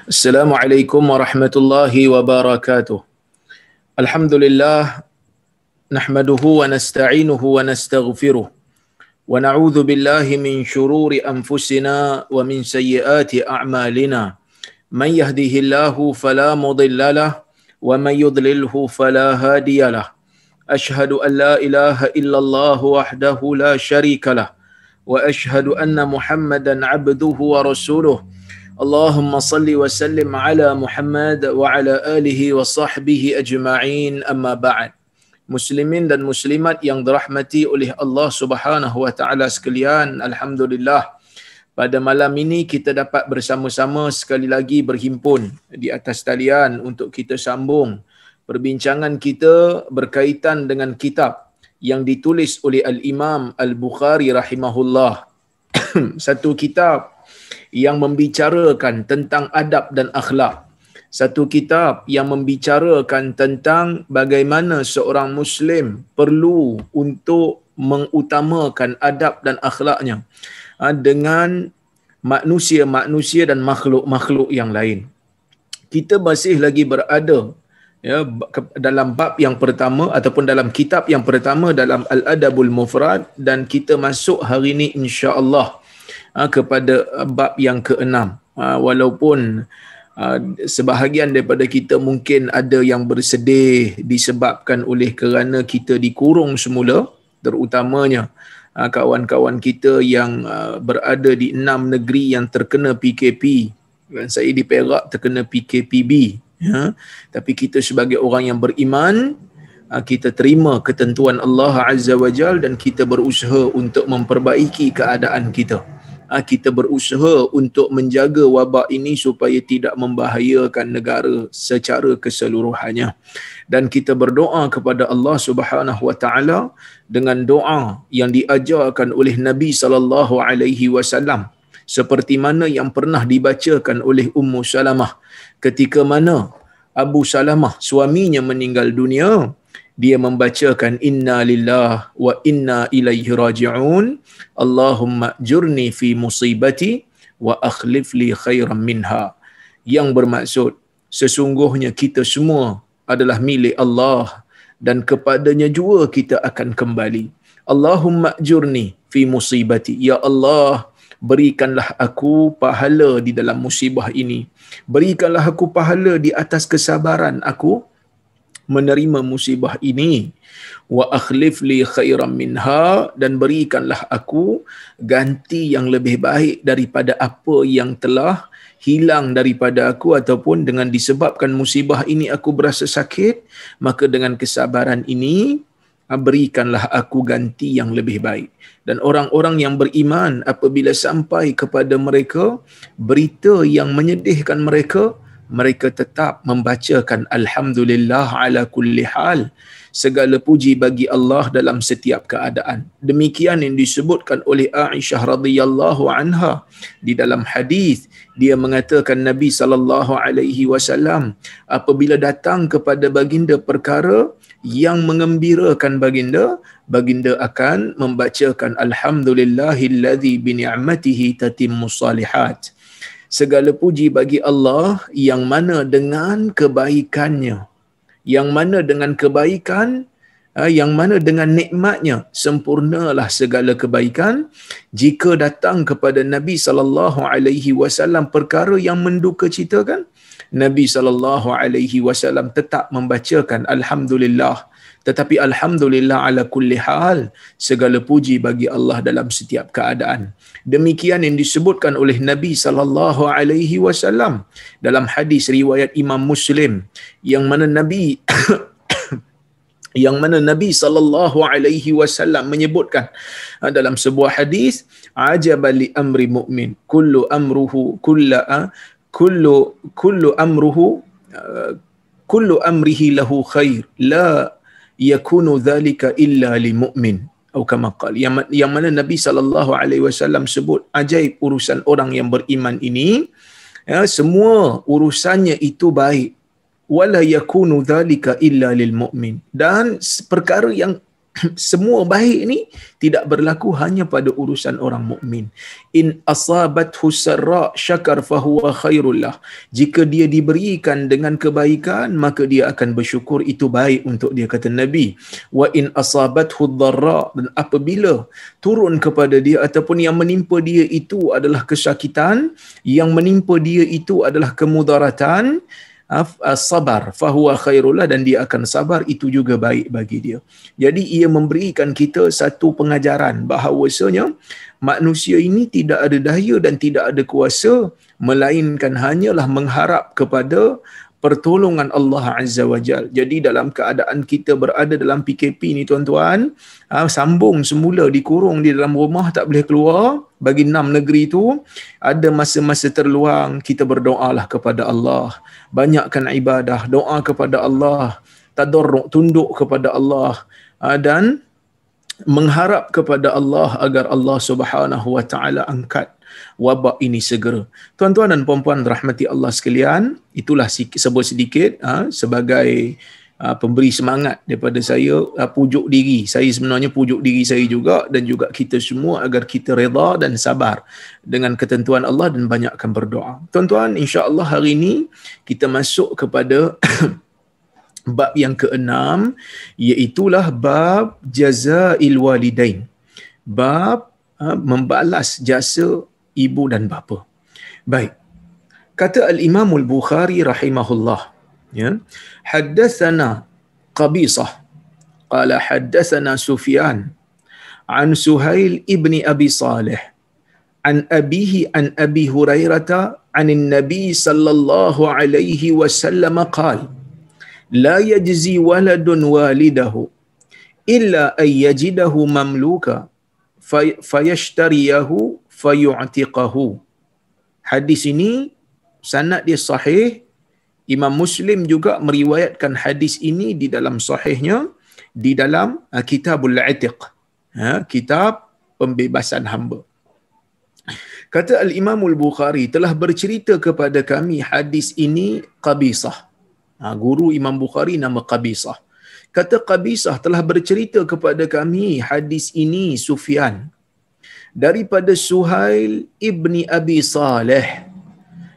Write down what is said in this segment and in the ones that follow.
Assalamualaikum warahmatullahi wabarakatuh. Alhamdulillah nahmaduhu wa nasta'inuhu wa nastaghfiruh wa na'udzu billahi min shururi anfusina wa min sayyiati a'malina. Man yahdihillahu fala mudilla lahu wa man yudlilhu fala hadiyalah. Ashhadu an la ilaha illallah wahdahu la syarika lah wa ashhadu anna Muhammadan 'abduhu wa rasuluh. Allahumma salli wa sallim ala Muhammad wa ala alihi wa sahbihi ajma'in, amma ba'd. Muslimin dan muslimat yang dirahmati oleh Allah Subhanahu wa taala sekalian, alhamdulillah pada malam ini kita dapat bersama-sama sekali lagi berhimpun di atas talian untuk kita sambung perbincangan kita berkaitan dengan kitab yang ditulis oleh Al-Imam Al-Bukhari rahimahullah. Satu kitab yang membicarakan tentang adab dan akhlak. Satu kitab yang membicarakan tentang bagaimana seorang Muslim perlu untuk mengutamakan adab dan akhlaknya dengan manusia-manusia dan makhluk-makhluk yang lain. Kita masih lagi berada dalam bab yang pertama ataupun dalam kitab yang pertama dalam Al-Adabul Mufrad, dan kita masuk hari ini insya-Allah kepada bab yang ke-6. Walaupun sebahagian daripada kita mungkin ada yang bersedih disebabkan oleh kerana kita dikurung semula, terutamanya kawan-kawan kita yang berada di 6 negeri yang terkena PKP. Saya di Perak terkena PKPB. Tapi kita sebagai orang yang beriman, kita terima ketentuan Allah Azza wa Jal dan kita berusaha untuk memperbaiki keadaan kita. Kita berusaha untuk menjaga wabak ini supaya tidak membahayakan negara secara keseluruhannya. Dan kita berdoa kepada Allah Subhanahu wa taala dengan doa yang diajarkan oleh Nabi sallallahu alaihi wasallam, seperti mana yang pernah dibacakan oleh Ummu Salamah ketika mana Abu Salamah suaminya meninggal dunia. Dia membacakan inna lillah wa inna ilaihi raji'un, Allahumma jurni fi musibati wa akhlif li khairan minha, yang bermaksud sesungguhnya kita semua adalah milik Allah dan kepadanya jua kita akan kembali. Allahumma jurni fi musibati, ya Allah berikanlah aku pahala di dalam musibah ini, berikanlah aku pahala di atas kesabaran aku menerima musibah ini, wa akhlif li khairan minha, dan berikanlah aku ganti yang lebih baik daripada apa yang telah hilang daripada aku, ataupun dengan disebabkan musibah ini aku berasa sakit, maka dengan kesabaran ini berikanlah aku ganti yang lebih baik. Dan orang-orang yang beriman apabila sampai kepada mereka berita yang menyedihkan mereka, mereka tetap membacakan alhamdulillah ala kulli hal, segala puji bagi Allah dalam setiap keadaan. Demikian yang disebutkan oleh Aisyah radhiyallahu anha di dalam hadis. Dia mengatakan Nabi sallallahu alaihi wasallam apabila datang kepada baginda perkara yang mengembirakan baginda, baginda akan membacakan alhamdulillahillazi bi ni'matihi tatimmus salihat. Segala puji bagi Allah yang mana dengan kebaikannya, yang mana dengan kebaikan, yang mana dengan nikmatnya sempurnalah segala kebaikan. Jika datang kepada Nabi sallallahu alaihi wasallam perkara yang menduka citakan, Nabi sallallahu alaihi wasallam tetap membacakan alhamdulillah. Tetapi alhamdulillah ala kulli hal, segala puji bagi Allah dalam setiap keadaan. Demikian yang disebutkan oleh Nabi sallallahu alaihi wasallam dalam hadis riwayat Imam Muslim, yang mana Nabi sallallahu alaihi wasallam menyebutkan dalam sebuah hadis, ajaba li amri mu'min kullu amrihi lahu khair la yakunu dhalika illa li mu'min, atau kama qala, yang mana Nabi sallallahu alaihi wasallam sebut ajaib urusan orang yang beriman ini, semua urusannya itu baik, wala yakunu dhalika illa lil mu'min, dan perkara yang semua baik ni tidak berlaku hanya pada urusan orang mukmin. In asabathu sarra syakar fahuwa khairul lah. Jika dia diberikan dengan kebaikan, maka dia akan bersyukur, itu baik untuk dia, kata Nabi. Wa in asabathu dharra, dan apabila turun kepada dia ataupun yang menimpa dia itu adalah kesakitan, yang menimpa dia itu adalah kemudaratan, sabar fahuwa khairullah, dan dia akan sabar, itu juga baik bagi dia. Jadi ia memberikan kita satu pengajaran bahawasanya manusia ini tidak ada daya dan tidak ada kuasa melainkan hanyalah mengharap kepada pertolongan Allah Azza wa Jal. Jadi dalam keadaan kita berada dalam PKP ni tuan-tuan, sambung semula dikurung di dalam rumah, tak boleh keluar, bagi 6 negeri tu, ada masa-masa terluang, kita berdoalah kepada Allah, banyakkan ibadah, doa kepada Allah, tadarruk, tunduk kepada Allah, dan mengharap kepada Allah agar Allah Subhanahu wa taala angkat wabak ini segera. Tuan-tuan dan puan-puan rahmati Allah sekalian, itulah sebut sedikit sebagai pemberi semangat daripada saya, pujuk diri saya, sebenarnya pujuk diri saya juga dan juga kita semua agar kita redha dan sabar dengan ketentuan Allah dan banyakkan berdoa. Tuan-tuan, insya-Allah hari ini kita masuk kepada bab yang ke-6, iaitulah bab jazail walidain. Bab membalas jasa ibu dan bapa. Baik. Kata al-Imam al-Bukhari rahimahullah, ya, haddatsana Qabisah qala haddatsana Sufyan an Suhail ibni Abi Salih an abihi an Abi Hurairah an Nabi sallallahu alaihi wasallam qala la yajzi waladun walidahu illa ay yajidahu mamluka fayashtariyahu fayu'tiqahu. Hadis ini sanad dia sahih. Imam Muslim juga meriwayatkan hadis ini di dalam sahihnya, di dalam Kitabul Itiq, kitab pembebasan hamba. Kata al-Imam al-Bukhari, telah bercerita kepada kami hadis ini Qabisah. Guru Imam Bukhari nama Qabisah. Kata Qabisah, telah bercerita kepada kami hadis ini Sufyan daripada Suhail ibni Abi Salih,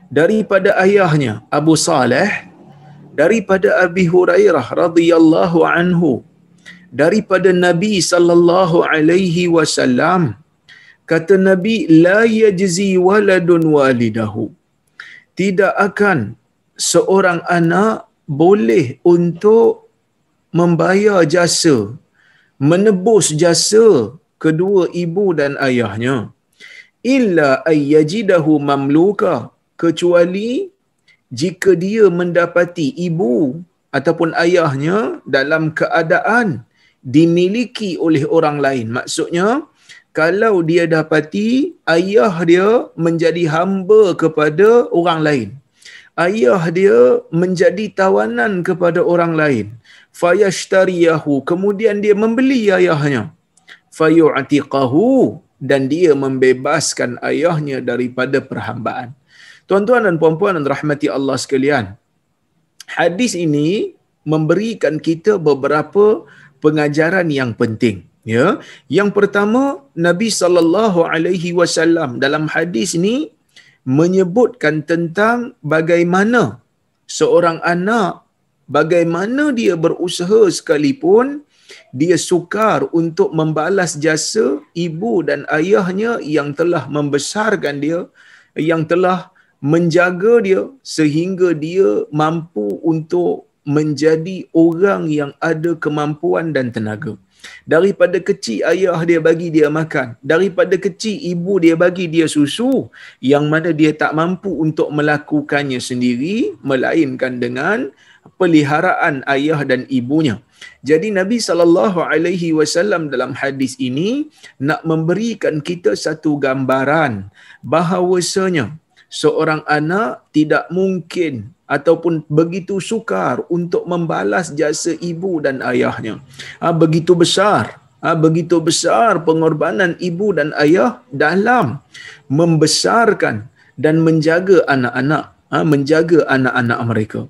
daripada ayahnya Abu Salih, daripada Abi Hurairah radhiyallahu anhu, daripada Nabi sallallahu alaihi wasallam. Kata Nabi, la yajzi waladun walidahu, tidak akan seorang anak boleh untuk membayar jasa, menebus jasa kedua ibu dan ayahnya, illa ayyajidahu mamluka, kecuali jika dia mendapati ibu ataupun ayahnya dalam keadaan dimiliki oleh orang lain. Maksudnya, kalau dia dapati ayah dia menjadi hamba kepada orang lain, ayah dia menjadi tawanan kepada orang lain, fayashtariyahu, kemudian dia membeli ayahnya, fayu'tiqahu, dan dia membebaskan ayahnya daripada perhambaan. Tuan-tuan dan puan-puan dan rahmati Allah sekalian, hadis ini memberikan kita beberapa pengajaran yang penting. Ya, yang pertama, Nabi sallallahu alaihi wasallam dalam hadis ini menyebutkan tentang bagaimana seorang anak, bagaimana dia berusaha sekalipun dia sukar untuk membalas jasa ibu dan ayahnya yang telah membesarkan dia, yang telah menjaga dia sehingga dia mampu untuk menjadi orang yang ada kemampuan dan tenaga. Daripada kecil ayah dia bagi dia makan, daripada kecil ibu dia bagi dia susu, yang mana dia tak mampu untuk melakukannya sendiri melainkan dengan peliharaan ayah dan ibunya. Jadi Nabi SAW dalam hadis ini nak memberikan kita satu gambaran bahawasanya seorang anak tidak mungkin ataupun begitu sukar untuk membalas jasa ibu dan ayahnya. Begitu besar pengorbanan ibu dan ayah dalam membesarkan dan menjaga anak-anak, menjaga anak-anak mereka.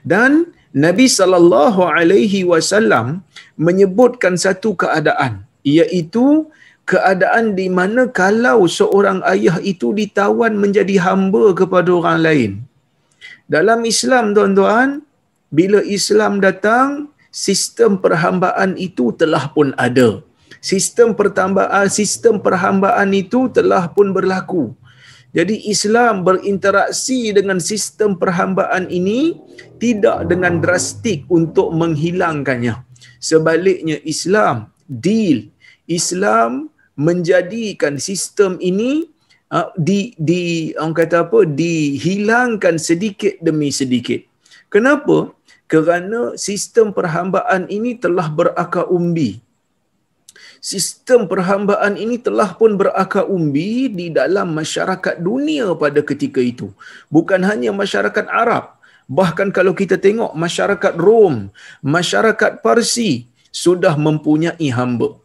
Dan Nabi sallallahu alaihi wasallam menyebutkan satu keadaan, iaitu keadaan di mana kalau seorang ayah itu ditawan menjadi hamba kepada orang lain. Dalam Islam, tuan-tuan, bila Islam datang, sistem perhambaan itu telah pun ada. Sistem perhambaan itu telah pun berlaku. Jadi Islam berinteraksi dengan sistem perhambaan ini tidak dengan drastik untuk menghilangkannya. Sebaliknya Islam menjadikan sistem ini orang kata apa, dihilangkan sedikit demi sedikit. Kenapa? Kerana sistem perhambaan ini telah berakar umbi. Sistem perhambaan ini telah pun berakar umbi di dalam masyarakat dunia pada ketika itu. Bukan hanya masyarakat Arab. Bahkan kalau kita tengok masyarakat Rom, masyarakat Parsi sudah mempunyai hamba.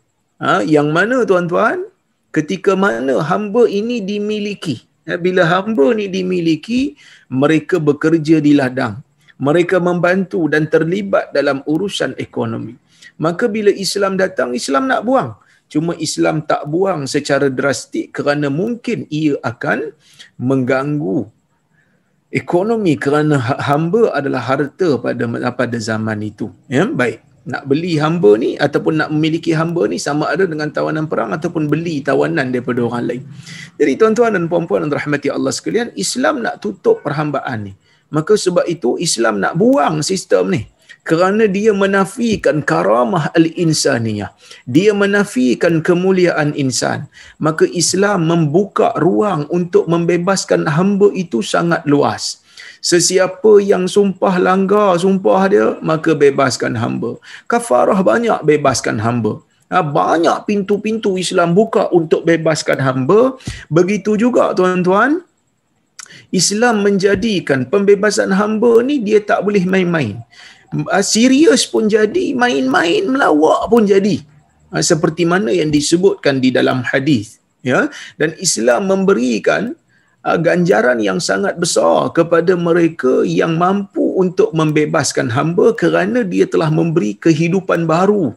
Yang mana, tuan-tuan, ketika mana hamba ini dimiliki. Bila hamba ini dimiliki, mereka bekerja di ladang. Mereka membantu dan terlibat dalam urusan ekonomi. Maka bila Islam datang, Islam nak buang. Cuma Islam tak buang secara drastik kerana mungkin ia akan mengganggu ekonomi, kerana hamba adalah harta pada zaman itu. Ya, baik. Nak beli hamba ni ataupun nak memiliki hamba ni sama ada dengan tawanan perang ataupun beli tawanan daripada orang lain. Jadi tuan-tuan dan puan-puan yang dirahmati Allah sekalian, Islam nak tutup perhambaan ni. Maka sebab itu Islam nak buang sistem ni. Kerana dia menafikan karamah al-insaniyah. Dia menafikan kemuliaan insan. Maka Islam membuka ruang untuk membebaskan hamba itu sangat luas. Sesiapa yang sumpah langgar sumpah dia, maka bebaskan hamba. Kafarah banyak, bebaskan hamba. Banyak pintu-pintu Islam buka untuk bebaskan hamba. Begitu juga, tuan-tuan, Islam menjadikan pembebasan hamba ni dia tak boleh main-main. Serius pun jadi, main-main melawak pun jadi. Seperti mana yang disebutkan di dalam hadis, ya. Dan Islam memberikan ganjaran yang sangat besar kepada mereka yang mampu untuk membebaskan hamba kerana dia telah memberi kehidupan baru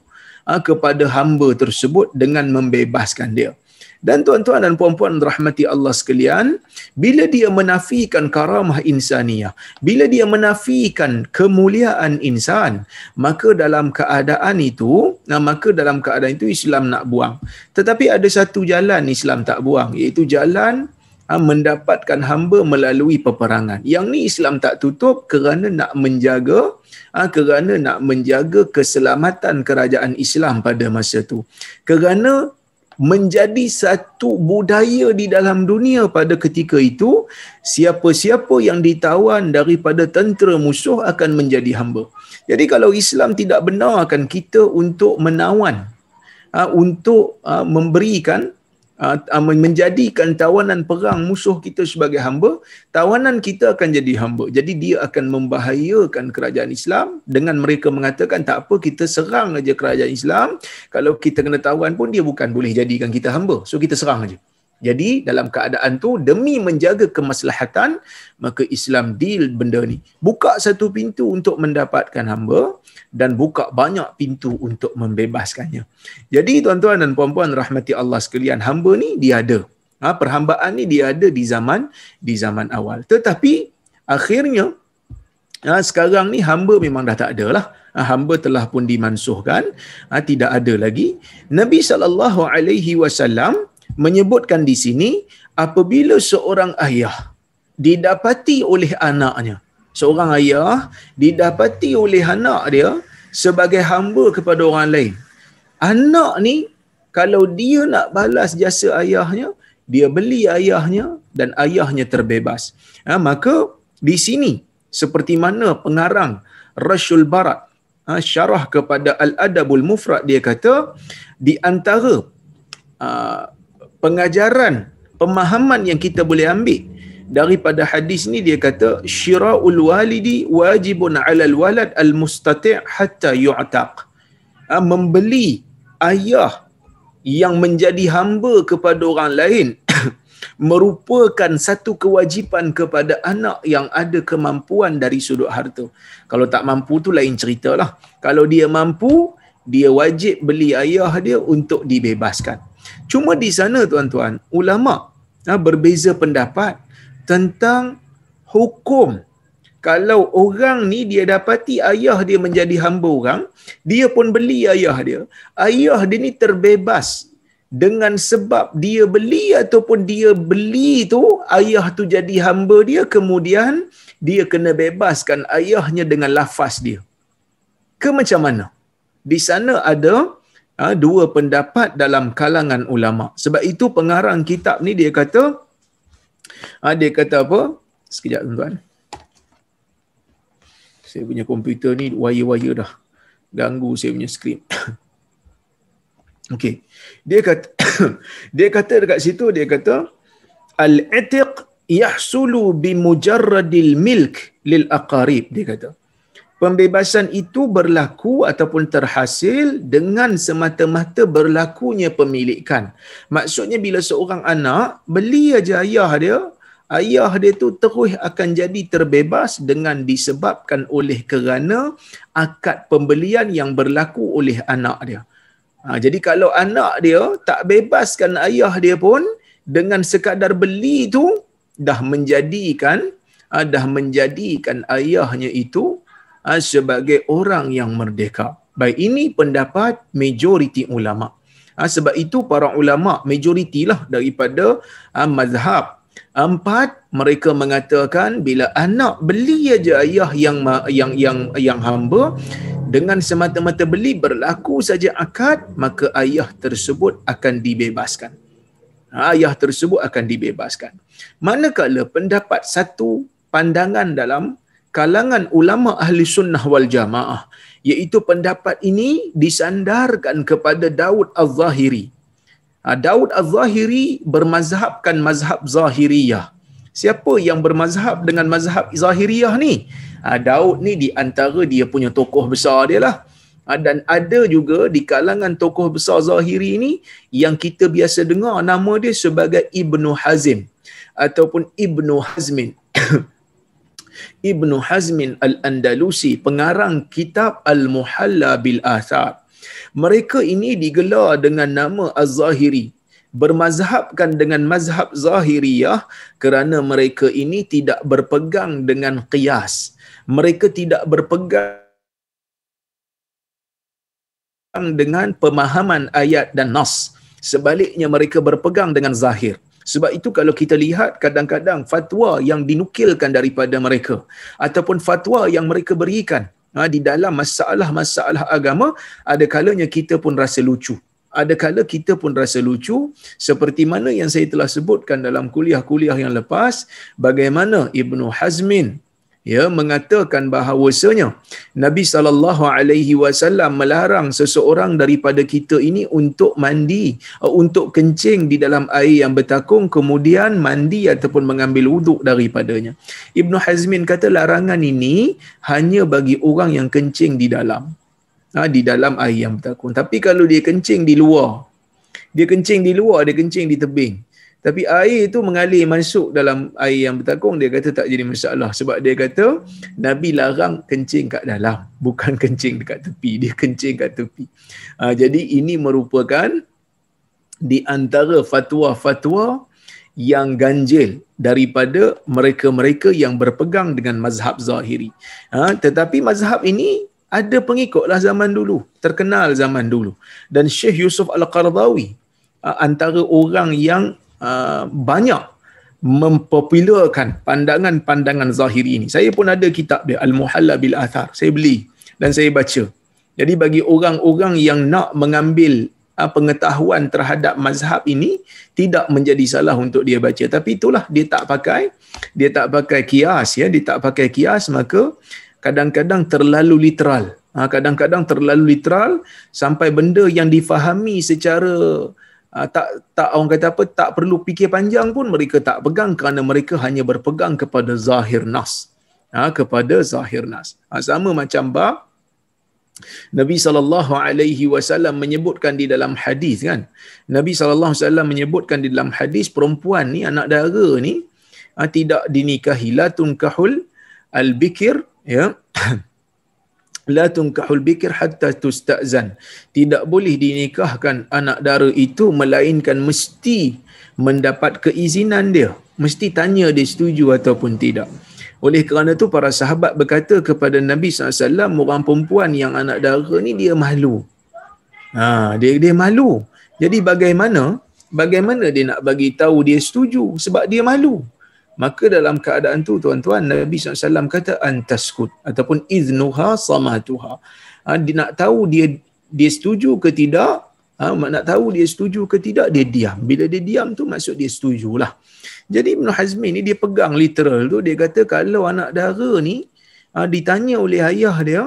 kepada hamba tersebut dengan membebaskan dia. Dan tuan-tuan dan puan-puan rahmati Allah sekalian, bila dia menafikan karamah insaniyah, bila dia menafikan kemuliaan insan, maka dalam keadaan itu Islam nak buang. Tetapi ada satu jalan Islam tak buang, iaitu jalan mendapatkan hamba melalui peperangan. Yang ni Islam tak tutup kerana nak menjaga keselamatan kerajaan Islam pada masa tu. Kerana menjadi satu budaya di dalam dunia pada ketika itu, siapa-siapa yang ditawan daripada tentera musuh akan menjadi hamba. Jadi kalau Islam tidak benarkan kita untuk menawan, untuk memberikan, menjadikan tawanan perang musuh kita sebagai hamba, tawanan kita akan jadi hamba. Jadi dia akan membahayakan kerajaan Islam dengan mereka mengatakan tak apa, kita serang aja kerajaan Islam. Kalau kita kena tawan pun dia bukan boleh jadikan kita hamba. So kita serang aja. Jadi dalam keadaan tu, demi menjaga kemaslahatan, maka Islam deal benda ni. Buka satu pintu untuk mendapatkan hamba dan buka banyak pintu untuk membebaskannya. Jadi tuan-tuan dan puan-puan rahmati Allah sekalian, hamba ni dia ada. Perhambaan ni dia ada di zaman awal. Tetapi akhirnya sekarang ni hamba memang dah tak ada lah. Hamba telah pun dimansuhkan, tidak ada lagi. Nabi SAW menyebutkan di sini, apabila seorang ayah didapati oleh anaknya, seorang ayah didapati oleh anak dia sebagai hamba kepada orang lain. Anak ni kalau dia nak balas jasa ayahnya, dia beli ayahnya dan ayahnya terbebas. Maka di sini seperti mana pengarang Rashul Barat syarah kepada Al-Adabul Mufrad, dia kata di antara pengajaran, pemahaman yang kita boleh ambil daripada hadis ni, dia kata syira'ul walidi wajibun 'alal walad al-mustati' hatta yu'taq. Membeli ayah yang menjadi hamba kepada orang lain merupakan satu kewajipan kepada anak yang ada kemampuan dari sudut harta. Kalau tak mampu tu lain ceritalah. Kalau dia mampu, dia wajib beli ayah dia untuk dibebaskan. Cuma di sana tuan-tuan, ulama berbeza pendapat tentang hukum. Kalau orang ni dia dapati ayah dia menjadi hamba orang, dia pun beli ayah dia. Ayah dia ni terbebas dengan sebab dia beli ataupun dia beli tu, ayah tu jadi hamba dia, kemudian dia kena bebaskan ayahnya dengan lafaz dia. Ke macam mana? Di sana ada dua pendapat dalam kalangan ulama. Sebab itu pengarang kitab ni dia kata apa? Sekejap tuan-tuan. Saya punya komputer ni wire-wire dah ganggu saya punya skrin. Okey. Dia kata dekat situ, dia kata al-itiq yahsulu bi mujarradil milk lil aqarib. Dia kata pembebasan itu berlaku ataupun terhasil dengan semata-mata berlakunya pemilikan. Maksudnya bila seorang anak beli aja ayah dia tu terus akan jadi terbebas dengan disebabkan oleh kerana akad pembelian yang berlaku oleh anak dia. Jadi kalau anak dia tak bebaskan ayah dia pun, dengan sekadar beli tu dah menjadikan ayahnya itu sebagai orang yang merdeka. Baik, ini pendapat majoriti ulama. Sebab itu para ulama majoritilah daripada mazhab 4, mereka mengatakan bila anak beli aja ayah yang hamba, dengan semata-mata beli berlaku saja akad, maka ayah tersebut akan dibebaskan. Ayah tersebut akan dibebaskan. Manakala pendapat satu pandangan dalam kalangan ulama ahli sunnah wal jamaah, iaitu pendapat ini disandarkan kepada Daud Az-Zahiri. Daud Az-Zahiri bermazhabkan mazhab Zahiriyah. Siapa yang bermazhab dengan mazhab Zahiriyah ni? Daud ni di antara dia punya tokoh besar dia lah. Dan ada juga di kalangan tokoh besar Zahiri ni yang kita biasa dengar nama dia sebagai Ibnu Hazm ataupun Ibnu Hazmin. Ibnu Hazmin Al-Andalusi, pengarang kitab Al-Muhalla bil Athar. Mereka ini digelar dengan nama Az-Zahiri, bermazhabkan dengan mazhab Zahiriyah kerana mereka ini tidak berpegang dengan qiyas. Mereka tidak berpegang dengan pemahaman ayat dan nas. Sebaliknya mereka berpegang dengan zahir. Sebab itu kalau kita lihat kadang-kadang fatwa yang dinukilkan daripada mereka ataupun fatwa yang mereka berikan di dalam masalah-masalah agama, ada kalanya kita pun rasa lucu. Ada kala kita pun rasa lucu, seperti mana yang saya telah sebutkan dalam kuliah-kuliah yang lepas, bagaimana Ibnu Hazmin mengatakan bahawasanya Nabi SAW melarang seseorang daripada kita ini untuk mandi, untuk kencing di dalam air yang bertakung, kemudian mandi ataupun mengambil wuduk daripadanya. Ibnu Hazmin kata larangan ini hanya bagi orang yang kencing di dalam air yang bertakung. Tapi kalau dia kencing di luar, dia kencing di tebing, tapi air itu mengalir masuk dalam air yang bertakung, dia kata tak jadi masalah. Sebab dia kata Nabi larang kencing kat dalam, bukan kencing dekat tepi. Dia kencing kat tepi. Jadi ini merupakan di antara fatwa-fatwa yang ganjil daripada mereka-mereka yang berpegang dengan mazhab Zahiri. Tetapi mazhab ini ada pengikutlah zaman dulu, terkenal zaman dulu. Dan Syekh Yusuf Al-Qaradawi antara orang yang banyak mempopularkan pandangan-pandangan Zahiri ini. Saya pun ada kitab dia, Al-Muhalla bil Athar. Saya beli dan saya baca. Jadi bagi orang-orang yang nak mengambil pengetahuan terhadap mazhab ini, tidak menjadi salah untuk dia baca. Tapi itulah, dia tak pakai kias, dia tak pakai kias, maka kadang-kadang terlalu literal. Kadang-kadang terlalu literal sampai benda yang difahami secara tak orang kata apa, tak perlu fikir panjang pun mereka tak pegang, kerana mereka hanya berpegang kepada zahir nas. Kepada zahir nas. Sama macam Nabi SAW menyebutkan di dalam hadis kan. Nabi SAW menyebutkan di dalam hadis perempuan ni, anak dara ni tidak dinikahi, la tunkahul al-bikir, ya. La tunkahul bikir hatta tusta'zan. Tidak boleh dinikahkan anak dara itu melainkan mesti mendapat keizinan dia. Mesti tanya dia setuju ataupun tidak. Oleh kerana itu para sahabat berkata kepada Nabi SAW, orang perempuan yang anak dara ni dia malu. Dia malu. Jadi bagaimana dia nak bagi tahu dia setuju sebab dia malu. Maka dalam keadaan tu tuan-tuan, Nabi SAW kata antaskut ataupun iznuha samatuha. Dia nak tahu dia setuju ke tidak, nak tahu dia setuju ke tidak, dia diam. Bila dia diam tu maksud dia setujulah. Jadi Ibn Hazmi ni dia pegang literal tu, dia kata kalau anak dara ni ditanya oleh ayah dia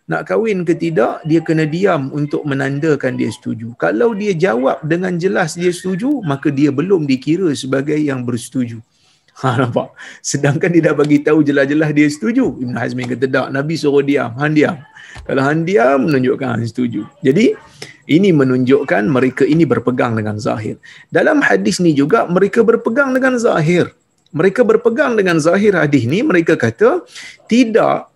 nak kahwin ke tidak, dia kena diam untuk menandakan dia setuju. Kalau dia jawab dengan jelas dia setuju, maka dia belum dikira sebagai yang bersetuju. Nampak? Sedangkan dia dah bagi tahu jelas-jelas dia setuju. Ibn Hazmi kata tak, Nabi suruh diam, hang diam. Kalau hang diam menunjukkan hang setuju. Jadi ini menunjukkan mereka ini berpegang dengan zahir. Dalam hadis ni juga mereka berpegang dengan zahir. Mereka berpegang dengan zahir hadis ni, mereka kata tidak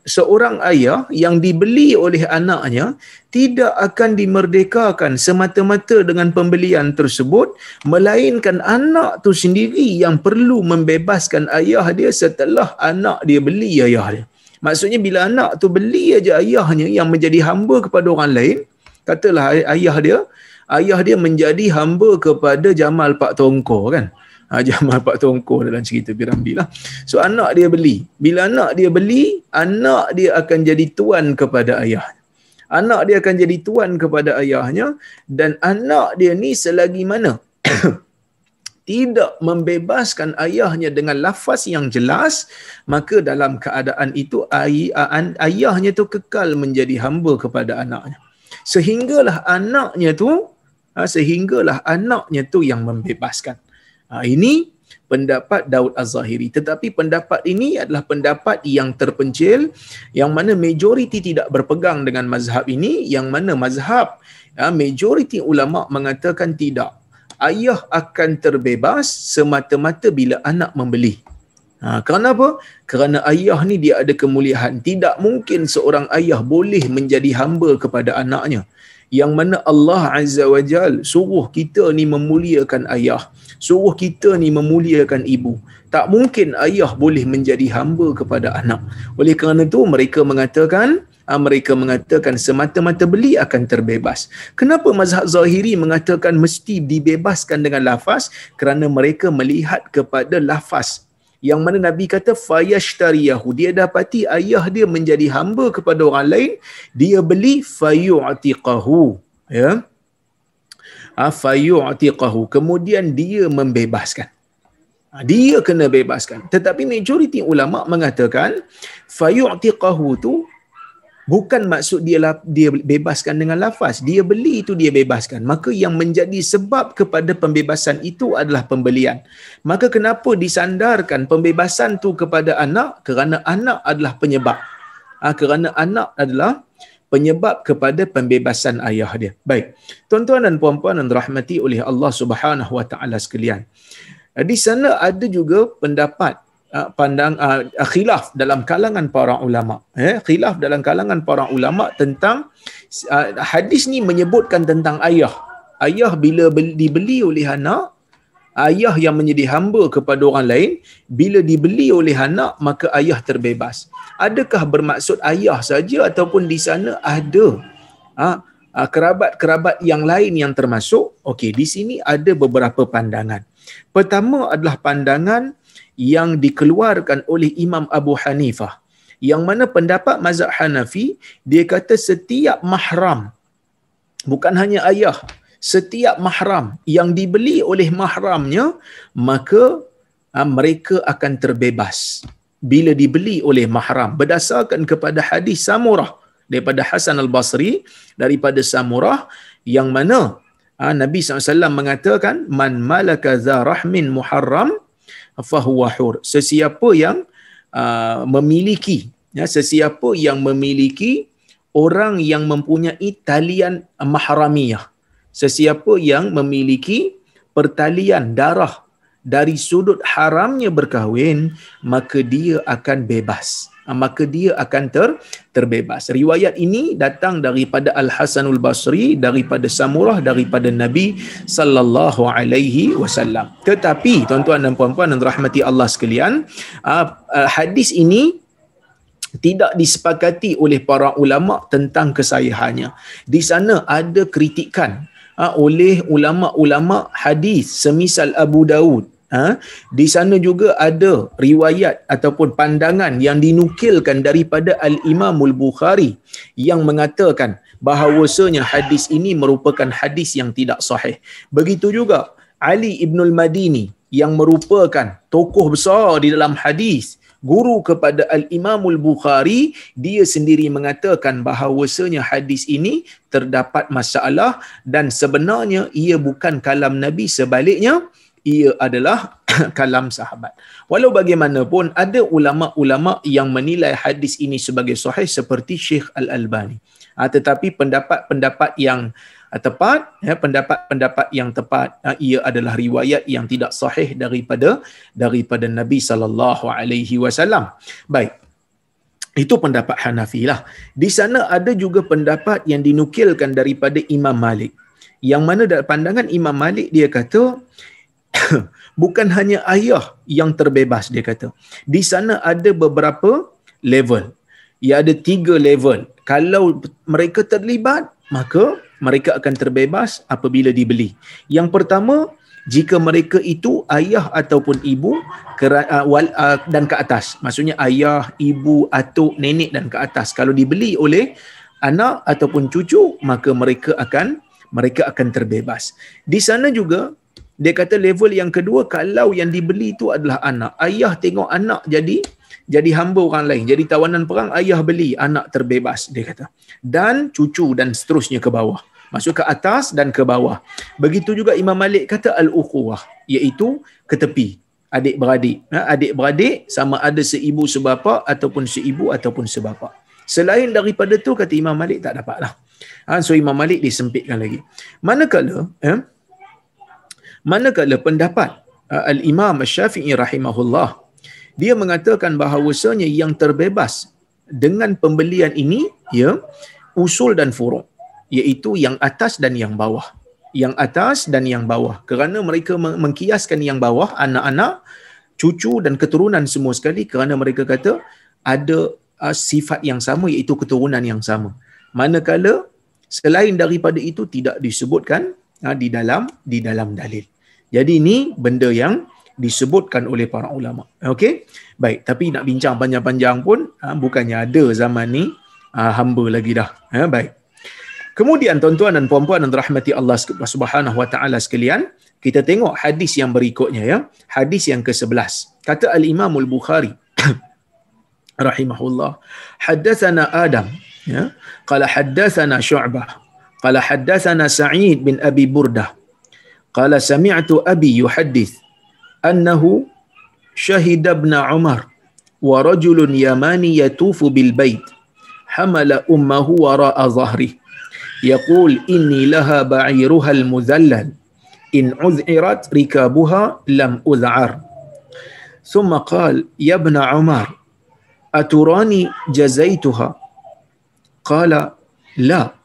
seorang ayah yang dibeli oleh anaknya tidak akan dimerdekakan semata-mata dengan pembelian tersebut, melainkan anak tu sendiri yang perlu membebaskan ayah dia setelah anak dia beli ayah dia. Maksudnya bila anak tu beli aja ayahnya yang menjadi hamba kepada orang lain, katalah ayah dia menjadi hamba kepada Jamal Pak Tongko kan. Jamal Pak Tongko dalam cerita Piramli lah. So anak dia beli. Bila anak dia beli, anak dia akan jadi tuan kepada ayah. Anak dia akan jadi tuan kepada ayahnya, dan anak dia ni selagi mana tidak membebaskan ayahnya dengan lafaz yang jelas, maka dalam keadaan itu ayahnya tu kekal menjadi hamba kepada anaknya. Sehinggalah anaknya tu yang membebaskan. Ini pendapat Daud Az-Zahiri. Tetapi pendapat ini adalah pendapat yang terpencil, yang mana majoriti tidak berpegang dengan mazhab ini, yang mana mazhab majoriti ulama mengatakan tidak. Ayah akan terbebas semata-mata bila anak membeli. Kenapa? Kerana ayah ni dia ada kemuliaan. Tidak mungkin seorang ayah boleh menjadi hamba kepada anaknya. Yang mana Allah Azza wa Jal suruh kita ni memuliakan ayah, suruh kita ni memuliakan ibu. Tak mungkin ayah boleh menjadi hamba kepada anak. Oleh kerana itu mereka mengatakan semata-mata beli akan terbebas. Kenapa mazhab Zahiri mengatakan mesti dibebaskan dengan lafaz? Kerana mereka melihat kepada lafaz yang mana Nabi kata fayashtariyahu, dia dapati ayah dia menjadi hamba kepada orang lain, dia beli fayu'tiqahu, ya, fayu'tiqahu, kemudian dia membebaskan. Dia kena bebaskan. Tetapi majoriti ulama mengatakan fayu'tiqahu tu bukan maksud dia bebaskan dengan lafaz. Dia beli itu dia bebaskan. Maka yang menjadi sebab kepada pembebasan itu adalah pembelian. Maka kenapa disandarkan pembebasan tu kepada anak? Kerana anak adalah penyebab. Kerana anak adalah penyebab kepada pembebasan ayah dia. Baik. Tuan-tuan dan puan-puan yang dirahmati oleh Allah Subhanahu Wa Taala sekalian. Di sana ada juga pendapat khilaf dalam kalangan para ulama. Khilaf dalam kalangan para ulama tentang hadis ni menyebutkan tentang ayah. Ayah bila dibeli oleh anak, ayah yang menjadi hamba kepada orang lain, bila dibeli oleh anak maka ayah terbebas. Adakah bermaksud ayah saja ataupun di sana ada kerabat-kerabat yang lain yang termasuk? Okey, di sini ada beberapa pandangan. Pertama adalah pandangan yang dikeluarkan oleh Imam Abu Hanifah, yang mana pendapat mazhab Hanafi, dia kata setiap mahram, bukan hanya ayah, setiap mahram yang dibeli oleh mahramnya, maka mereka akan terbebas bila dibeli oleh mahram, berdasarkan kepada hadis Samurah daripada Hasan Al-Basri, daripada Samurah, yang mana Nabi SAW mengatakan man malaka za rahmin muharram fahuwa hur. Sesiapa yang memiliki orang yang mempunyai talian mahramiyah. Sesiapa yang memiliki pertalian darah dari sudut haramnya berkahwin, maka dia akan bebas. Maka dia akan terbebas. Riwayat ini datang daripada Al-Hasanul Basri, daripada Samurah, daripada Nabi sallallahu alaihi wasallam. Tetapi tuan-tuan dan puan-puan yang dirahmati Allah sekalian, hadis ini tidak disepakati oleh para ulama tentang kesahihannya. Di sana ada kritikan oleh ulama-ulama hadis semisal Abu Daud. Di sana juga ada riwayat ataupun pandangan yang dinukilkan daripada Al-Imamul Bukhari yang mengatakan bahawasanya hadis ini merupakan hadis yang tidak sahih. Begitu juga Ali Ibnul Madini yang merupakan tokoh besar di dalam hadis, guru kepada Al-Imamul Bukhari, dia sendiri mengatakan bahawasanya hadis ini terdapat masalah dan sebenarnya ia bukan kalam Nabi, sebaliknya ia adalah kalam sahabat. Walau bagaimanapun, ada ulama-ulama yang menilai hadis ini sebagai sahih seperti Syekh Al-Albani. Tetapi pendapat-pendapat yang tepat, pendapat-pendapat yang tepat, ia adalah riwayat yang tidak sahih daripada Nabi sallallahu alaihi wasallam. Baik. Itu pendapat Hanafi lah. Di sana ada juga pendapat yang dinukilkan daripada Imam Malik. Yang mana dalam pandangan Imam Malik, dia kata bukan hanya ayah yang terbebas, dia kata. Di sana ada beberapa level. Ia ada 3 level. Kalau mereka terlibat, maka mereka akan terbebas apabila dibeli. Yang pertama, jika mereka itu ayah ataupun ibu dan ke atas. Maksudnya ayah, ibu, atuk, nenek dan ke atas. Kalau dibeli oleh anak ataupun cucu, maka mereka akan terbebas. Di sana juga dia kata level yang kedua, kalau yang dibeli itu adalah anak. Ayah tengok anak jadi hamba orang lain, jadi tawanan perang, ayah beli, anak terbebas, dia kata. Dan cucu dan seterusnya ke bawah. Masuk ke atas dan ke bawah. Begitu juga Imam Malik kata al-ukhuwah, iaitu ke tepi, adik-beradik. Adik-beradik sama ada seibu sebapa ataupun seibu ataupun sebapa. Selain daripada tu, kata Imam Malik, tak dapatlah. So Imam Malik disempitkan lagi. Manakala pendapat Al-Imam Syafi'i rahimahullah, dia mengatakan bahawasanya yang terbebas dengan pembelian ini, usul dan furu', iaitu yang atas dan yang bawah. Yang atas dan yang bawah. Kerana mereka mengkiaskan yang bawah, anak-anak, cucu dan keturunan semua sekali, kerana mereka kata ada sifat yang sama, iaitu keturunan yang sama. Manakala selain daripada itu tidak disebutkan di dalam dalil. Jadi ini benda yang disebutkan oleh para ulama. Okey? Baik, tapi nak bincang panjang-panjang pun bukannya ada zaman ni hamba lagi dah. Baik. Kemudian tuan-tuan dan puan-puan yang dirahmati Allah Subhanahu wa taala sekalian, kita tengok hadis yang berikutnya, ya. Hadis yang ke-11. Kata Al-Imam Al-Bukhari rahimahullah, haddatsana Adam, ya. Qala haddatsana Syu'bah. Qala haddatsana Sa'id bin Abi Burdah. Qala sami'tu abi yuhaddits annahu syahida ibn Umar wa rajulun yamani yatufu bil bait hamala ummuhu wara'a dhahri yaqul inni laha ba'iruha al mudhallal in uz'irat rikabuha lam uz'ar thumma qala ya ibn Umar aturani jazaituha qala la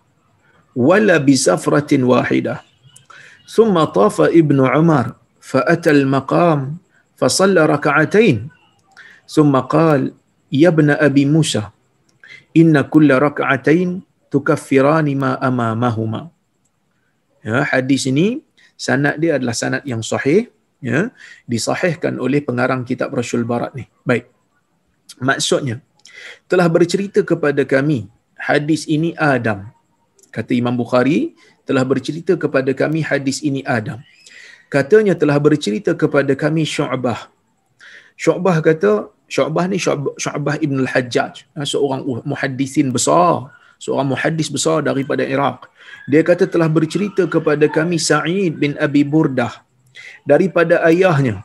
wala bi safratin wahidah. ثم طاف ابن عمر فأتى المقام فصلى ركعتين ثم قال يا ابن أبي موسى إن كل ركعتين تكفران ما أمامهما. Ya, hadis ini sanad dia adalah sanad yang sahih, ya, disahihkan oleh pengarang kitab Rasyul Barat ni. Baik. Maksudnya, telah bercerita kepada kami hadis ini Adam. Kata Imam Bukhari, telah bercerita kepada kami hadis ini Adam. Katanya telah bercerita kepada kami Syu'bah. Syu'bah kata, Syu'bah ni Syu'bah Ibn al-Hajjaj, seorang muhaddisin besar, seorang muhaddis besar daripada Iraq. Dia kata telah bercerita kepada kami Sa'id bin Abi Burdah daripada ayahnya.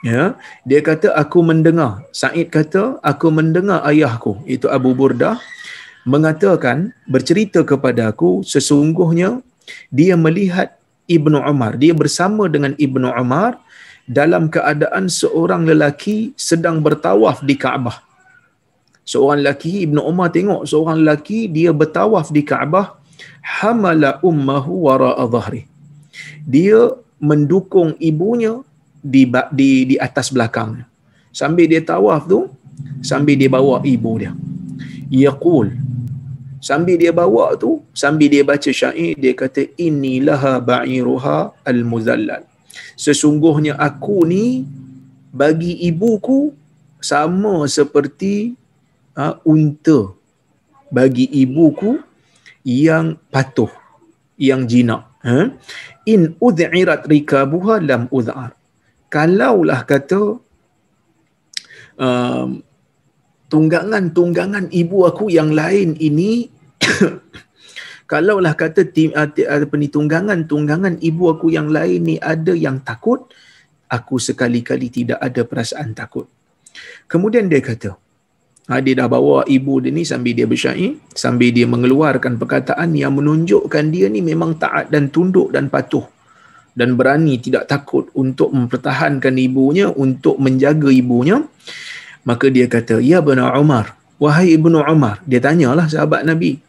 Ya, dia kata aku mendengar, Sa'id kata aku mendengar ayahku, itu Abu Burdah, mengatakan, bercerita kepada aku, sesungguhnya dia melihat Ibnu Umar, dia bersama dengan Ibnu Umar dalam keadaan seorang lelaki sedang bertawaf di Kaabah. Seorang lelaki, Ibnu Umar tengok seorang lelaki dia bertawaf di Kaabah, hamala ummahu wara'a dhahri. Dia mendukung ibunya di atas belakangnya. Sambil dia tawaf tu, sambil dia bawa ibu dia. Yaqul, sambil dia bawa tu, sambil dia baca syair, dia kata innilaha ba'iruha al-muzallal. Sesungguhnya aku ni bagi ibuku sama seperti unta bagi ibuku yang patuh, yang jinak. In ud'irat rikabuha lam ud'ar. Kalaulah kata tunggangan ibu aku yang lain ini kalaulah kata tunggangan ibu aku yang lain ni ada yang takut, aku sekali-kali tidak ada perasaan takut. Kemudian dia kata, dia dah bawa ibu dia ni sambil dia bersyair, sambil dia mengeluarkan perkataan yang menunjukkan dia ni memang taat dan tunduk dan patuh dan berani, tidak takut untuk mempertahankan ibunya, untuk menjaga ibunya. Maka dia kata, ya Ibnu Umar, wahai Ibnu Umar, dia tanyalah sahabat Nabi,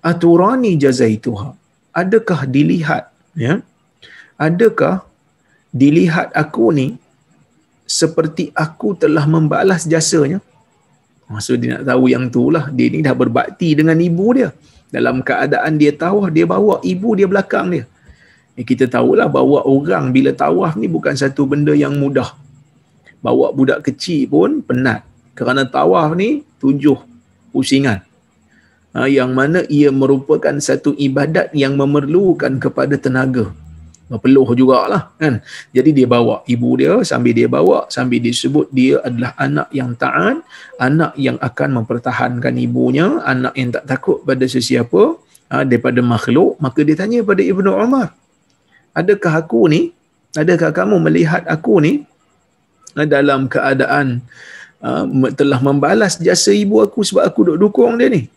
aturani jazaituha, adakah dilihat, ya, adakah dilihat aku ni seperti aku telah membalas jasanya? Maksud dia nak tahu yang itulah, dia ni dah berbakti dengan ibu dia. Dalam keadaan dia tawaf, dia bawa ibu dia belakang dia. Kita tahulah bawa orang bila tawaf ni bukan satu benda yang mudah. Bawa budak kecil pun penat. Kerana tawaf ni 7 pusingan. Yang mana ia merupakan satu ibadat yang memerlukan kepada tenaga. Berpeluh jugalah kan. Jadi dia bawa ibu dia, sambil dia bawa, sambil disebut dia adalah anak yang taat, anak yang akan mempertahankan ibunya, anak yang tak takut pada sesiapa daripada makhluk. Maka dia tanya pada Ibnu Umar, adakah kamu melihat aku ni dalam keadaan telah membalas jasa ibu aku sebab aku duk dukung dia ni?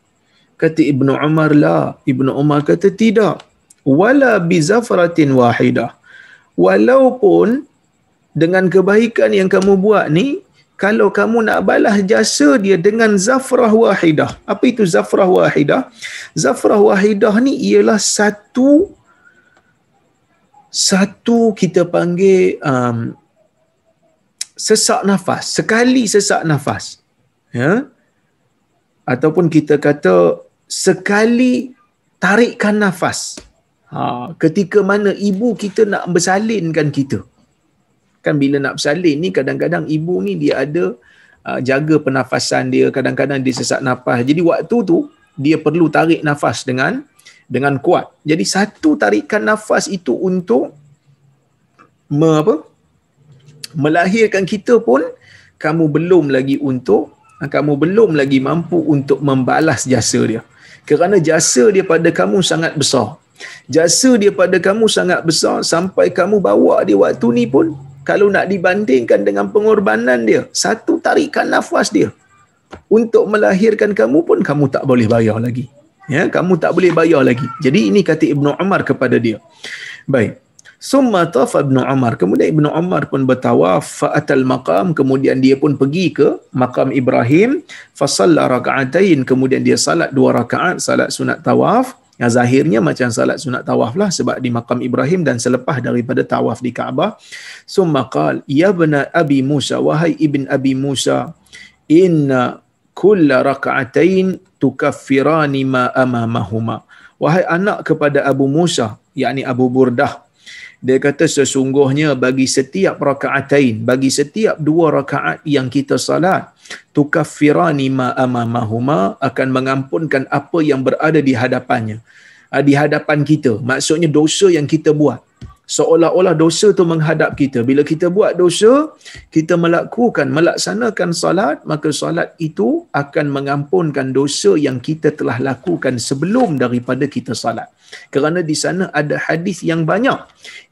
Kata Ibnu Umar, la. Ibnu Umar kata, tidak. Wala bizafratin wahidah. Walaupun dengan kebaikan yang kamu buat ni, kalau kamu nak balas jasa dia dengan zafrah wahidah. Apa itu zafrah wahidah? Zafrah wahidah ni ialah satu kita panggil sesak nafas. Sekali sesak nafas. Ya? Ataupun kita kata sekali tarikkan nafas. Ketika mana ibu kita nak bersalinkan kita. Kan bila nak bersalin ni kadang-kadang ibu ni dia ada jaga pernafasan dia, kadang-kadang dia sesak nafas. Jadi waktu tu dia perlu tarik nafas dengan kuat. Jadi satu tarikan nafas itu untuk melahirkan kita pun kamu belum lagi mampu untuk membalas jasa dia. Kerana jasa dia pada kamu sangat besar. Jasa dia pada kamu sangat besar sampai kamu bawa dia waktu ni pun kalau nak dibandingkan dengan pengorbanan dia, satu tarikan nafas dia untuk melahirkan kamu pun kamu tak boleh bayar lagi. Ya, kamu tak boleh bayar lagi. Jadi ini kata Ibnu Umar kepada dia. Baik. Summa tafa Ibnu Umar. Kemudian Ibnu Umar pun bertawaf, fa'atal maqam, kemudian dia pun pergi ke maqam Ibrahim, fa shalla raka'atain, kemudian dia salat 2 rakaat, salat sunat tawaf. Yang zahirnya macam salat sunat tawaf lah sebab di maqam Ibrahim dan selepas daripada tawaf di Kaabah. Summa qal, ya bna Abi Musa, wahai ibn Abi Musa, inna kulla raka'atain tukaffirani ma amamahuma. Wahai anak kepada Abu Musa, yakni Abu Burdah, dia kata sesungguhnya bagi setiap raka'atain, bagi setiap 2 rakaat yang kita salat, tukaffirani ma amamahuma, akan mengampunkan apa yang berada di hadapannya. Di hadapan kita, maksudnya dosa yang kita buat. seolah-olah dosa tu menghadap kita. Bila kita buat dosa, kita melaksanakan salat, maka salat itu akan mengampunkan dosa yang kita telah lakukan sebelum daripada kita salat. Kerana di sana ada hadis yang banyak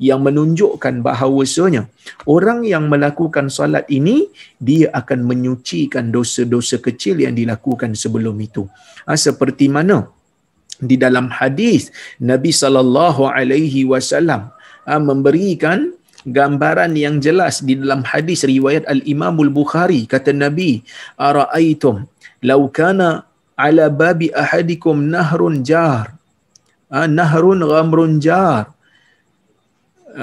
yang menunjukkan bahawasanya orang yang melakukan salat ini, dia akan menyucikan dosa-dosa kecil yang dilakukan sebelum itu. Seperti mana di dalam hadis Nabi SAW memberikan gambaran yang jelas di dalam hadis riwayat Al-Imam Al-Bukhari. Kata Nabi, ara'aitum law kana ala babi ahadikum nahrun ghamrun jar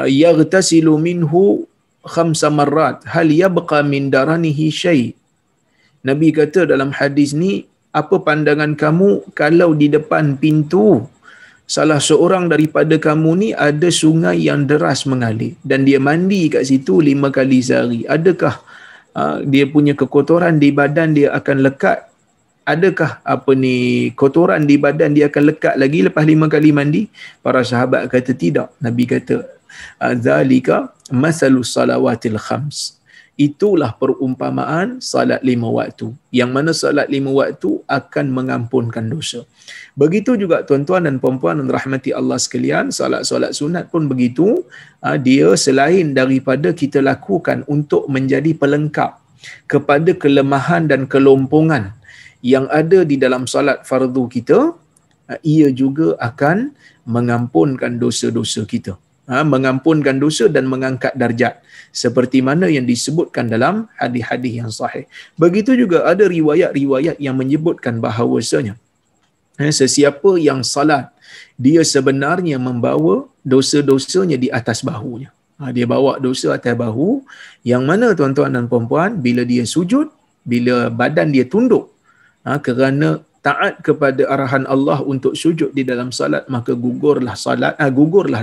yaghtasilu minhu 5 marrat hal yabqa min daranihi syai'. Nabi kata dalam hadis ni, apa pandangan kamu kalau di depan pintu salah seorang daripada kamu ni ada sungai yang deras mengalir dan dia mandi kat situ 5 kali sehari? Adakah dia punya kekotoran di badan dia akan lekat? Adakah kotoran di badan dia akan lekat lagi lepas 5 kali mandi? Para sahabat kata tidak. Nabi kata, zalika masalus salawatil khams. Itulah perumpamaan salat 5 waktu. Yang mana salat 5 waktu akan mengampunkan dosa. Begitu juga tuan-tuan dan puan-puan dan rahmati Allah sekalian, salat-salat sunat pun begitu. Dia selain daripada kita lakukan untuk menjadi pelengkap kepada kelemahan dan kelompongan yang ada di dalam salat fardu kita, ia juga akan mengampunkan dosa-dosa kita. Mengampunkan dosa dan mengangkat darjat seperti mana yang disebutkan dalam hadis-hadis yang sahih. Begitu juga ada riwayat-riwayat yang menyebutkan bahawasanya sesiapa yang salat, dia sebenarnya membawa dosa-dosanya di atas bahunya. Dia bawa dosa atas bahu, yang mana tuan-tuan dan puan-puan, bila dia sujud, bila badan dia tunduk kerana taat kepada arahan Allah untuk sujud di dalam salat, maka gugurlah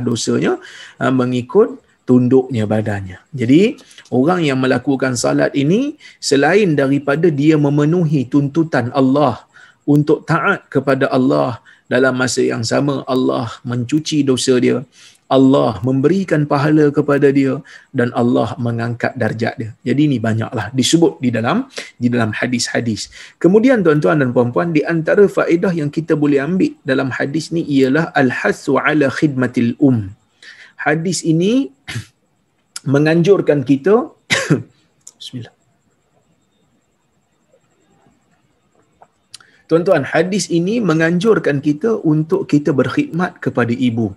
dosanya mengikut tunduknya badannya. Jadi orang yang melakukan salat ini, selain daripada dia memenuhi tuntutan Allah untuk taat kepada Allah, dalam masa yang sama Allah mencuci dosa dia, Allah memberikan pahala kepada dia, dan Allah mengangkat darjat dia. Jadi ini banyaklah disebut di dalam hadis-hadis. Kemudian tuan-tuan dan puan-puan, di antara faedah yang kita boleh ambil dalam hadis ni ialah al-hasu ala khidmatil Hadis ini menganjurkan kita bismillah. Tuan-tuan, hadis ini menganjurkan kita untuk kita berkhidmat kepada ibu.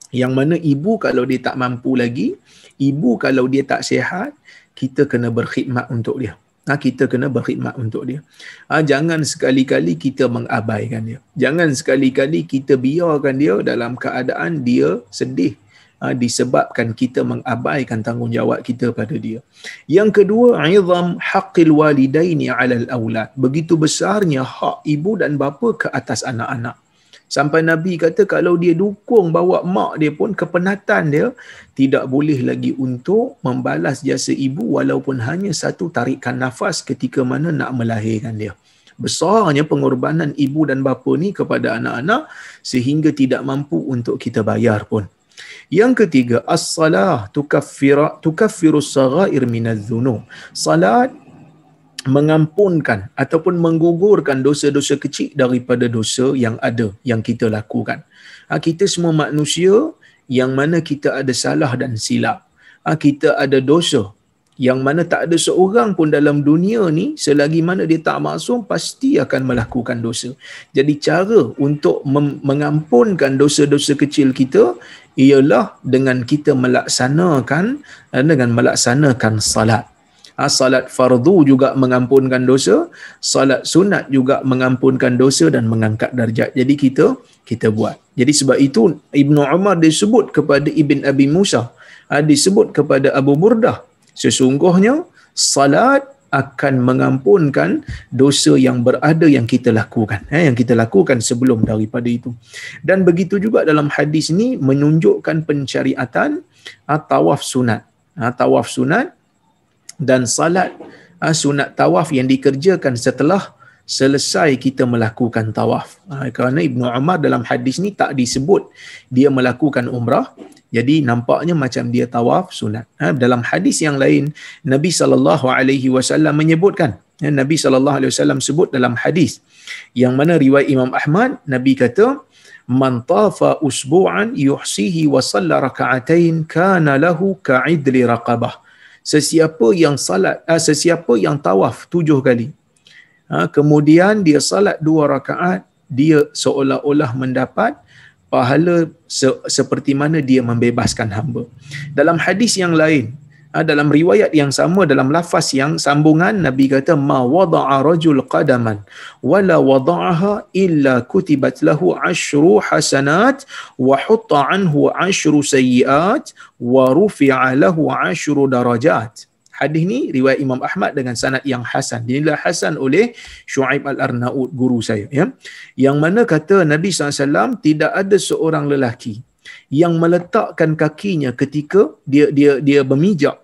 Yang mana ibu kalau dia tak mampu lagi, ibu kalau dia tak sihat, kita kena berkhidmat untuk dia. Kita kena berkhidmat untuk dia. Jangan sekali-kali kita mengabaikan dia. Jangan sekali-kali kita biarkan dia dalam keadaan dia sedih disebabkan kita mengabaikan tanggungjawab kita pada dia. Yang kedua, izam haqqil walidaini 'alal aulad. Begitu besarnya hak ibu dan bapa ke atas anak-anak. Sampai Nabi kata kalau dia dukung bawa mak dia pun, kepenatan dia tidak boleh lagi untuk membalas jasa ibu walaupun hanya satu tarikan nafas ketika mana nak melahirkan dia. Besarnya pengorbanan ibu dan bapa ni kepada anak-anak sehingga tidak mampu untuk kita bayar pun. Yang ketiga, as-salah tukaffiru as-saghair minadz dzunub. Salat mengampunkan ataupun menggugurkan dosa-dosa kecil daripada dosa yang ada yang kita lakukan. Kita semua manusia yang mana kita ada salah dan silap. Kita ada dosa yang mana tak ada seorang pun dalam dunia ni selagi mana dia tak maksum pasti akan melakukan dosa. Jadi cara untuk mengampunkan dosa-dosa kecil kita ialah dengan kita melaksanakan salat. Salat fardu juga mengampunkan dosa, salat sunat juga mengampunkan dosa dan mengangkat darjat. Jadi kita buat. Jadi sebab itu Ibnu Umar disebut kepada Ibn Abi Musa, disebut kepada Abu Burdah, sesungguhnya salat akan mengampunkan dosa yang berada yang kita lakukan, yang kita lakukan sebelum daripada itu. Dan begitu juga dalam hadis ni menunjukkan pensyariatan tawaf sunat. Tawaf sunat dan salat sunat tawaf yang dikerjakan setelah selesai kita melakukan tawaf. Kerana Ibnu Umar dalam hadis ni tak disebut dia melakukan umrah, Jadi nampaknya macam dia tawaf sunat. Dalam hadis yang lain Nabi SAW menyebutkan, Nabi SAW sebut dalam hadis yang mana riwayat Imam Ahmad, Nabi kata, man tafa usbu'an yuhsihi wa salla raka'atain kana lahu ka'idli raqabah. Sesiapa yang tawaf 7 kali, kemudian dia salat 2 rakaat, dia seolah-olah mendapat pahala seperti mana dia membebaskan hamba. Dalam hadis yang lain, dalam riwayat yang sama, dalam lafaz yang sambungan, Nabi kata, ma wada'a rajul qadaman wala wada'aha illa kutibat lahu 10 hasanat wa hutta anhu 10 sayyiat wa rufi'a lahu 10 darajat. Hadis ni riwayat Imam Ahmad dengan sanad yang hasan. Dinilai hasan oleh Syuaib Al-Arnaud, guru saya, ya. Yang mana kata Nabi SAW, tidak ada seorang lelaki yang meletakkan kakinya ketika dia bermijak,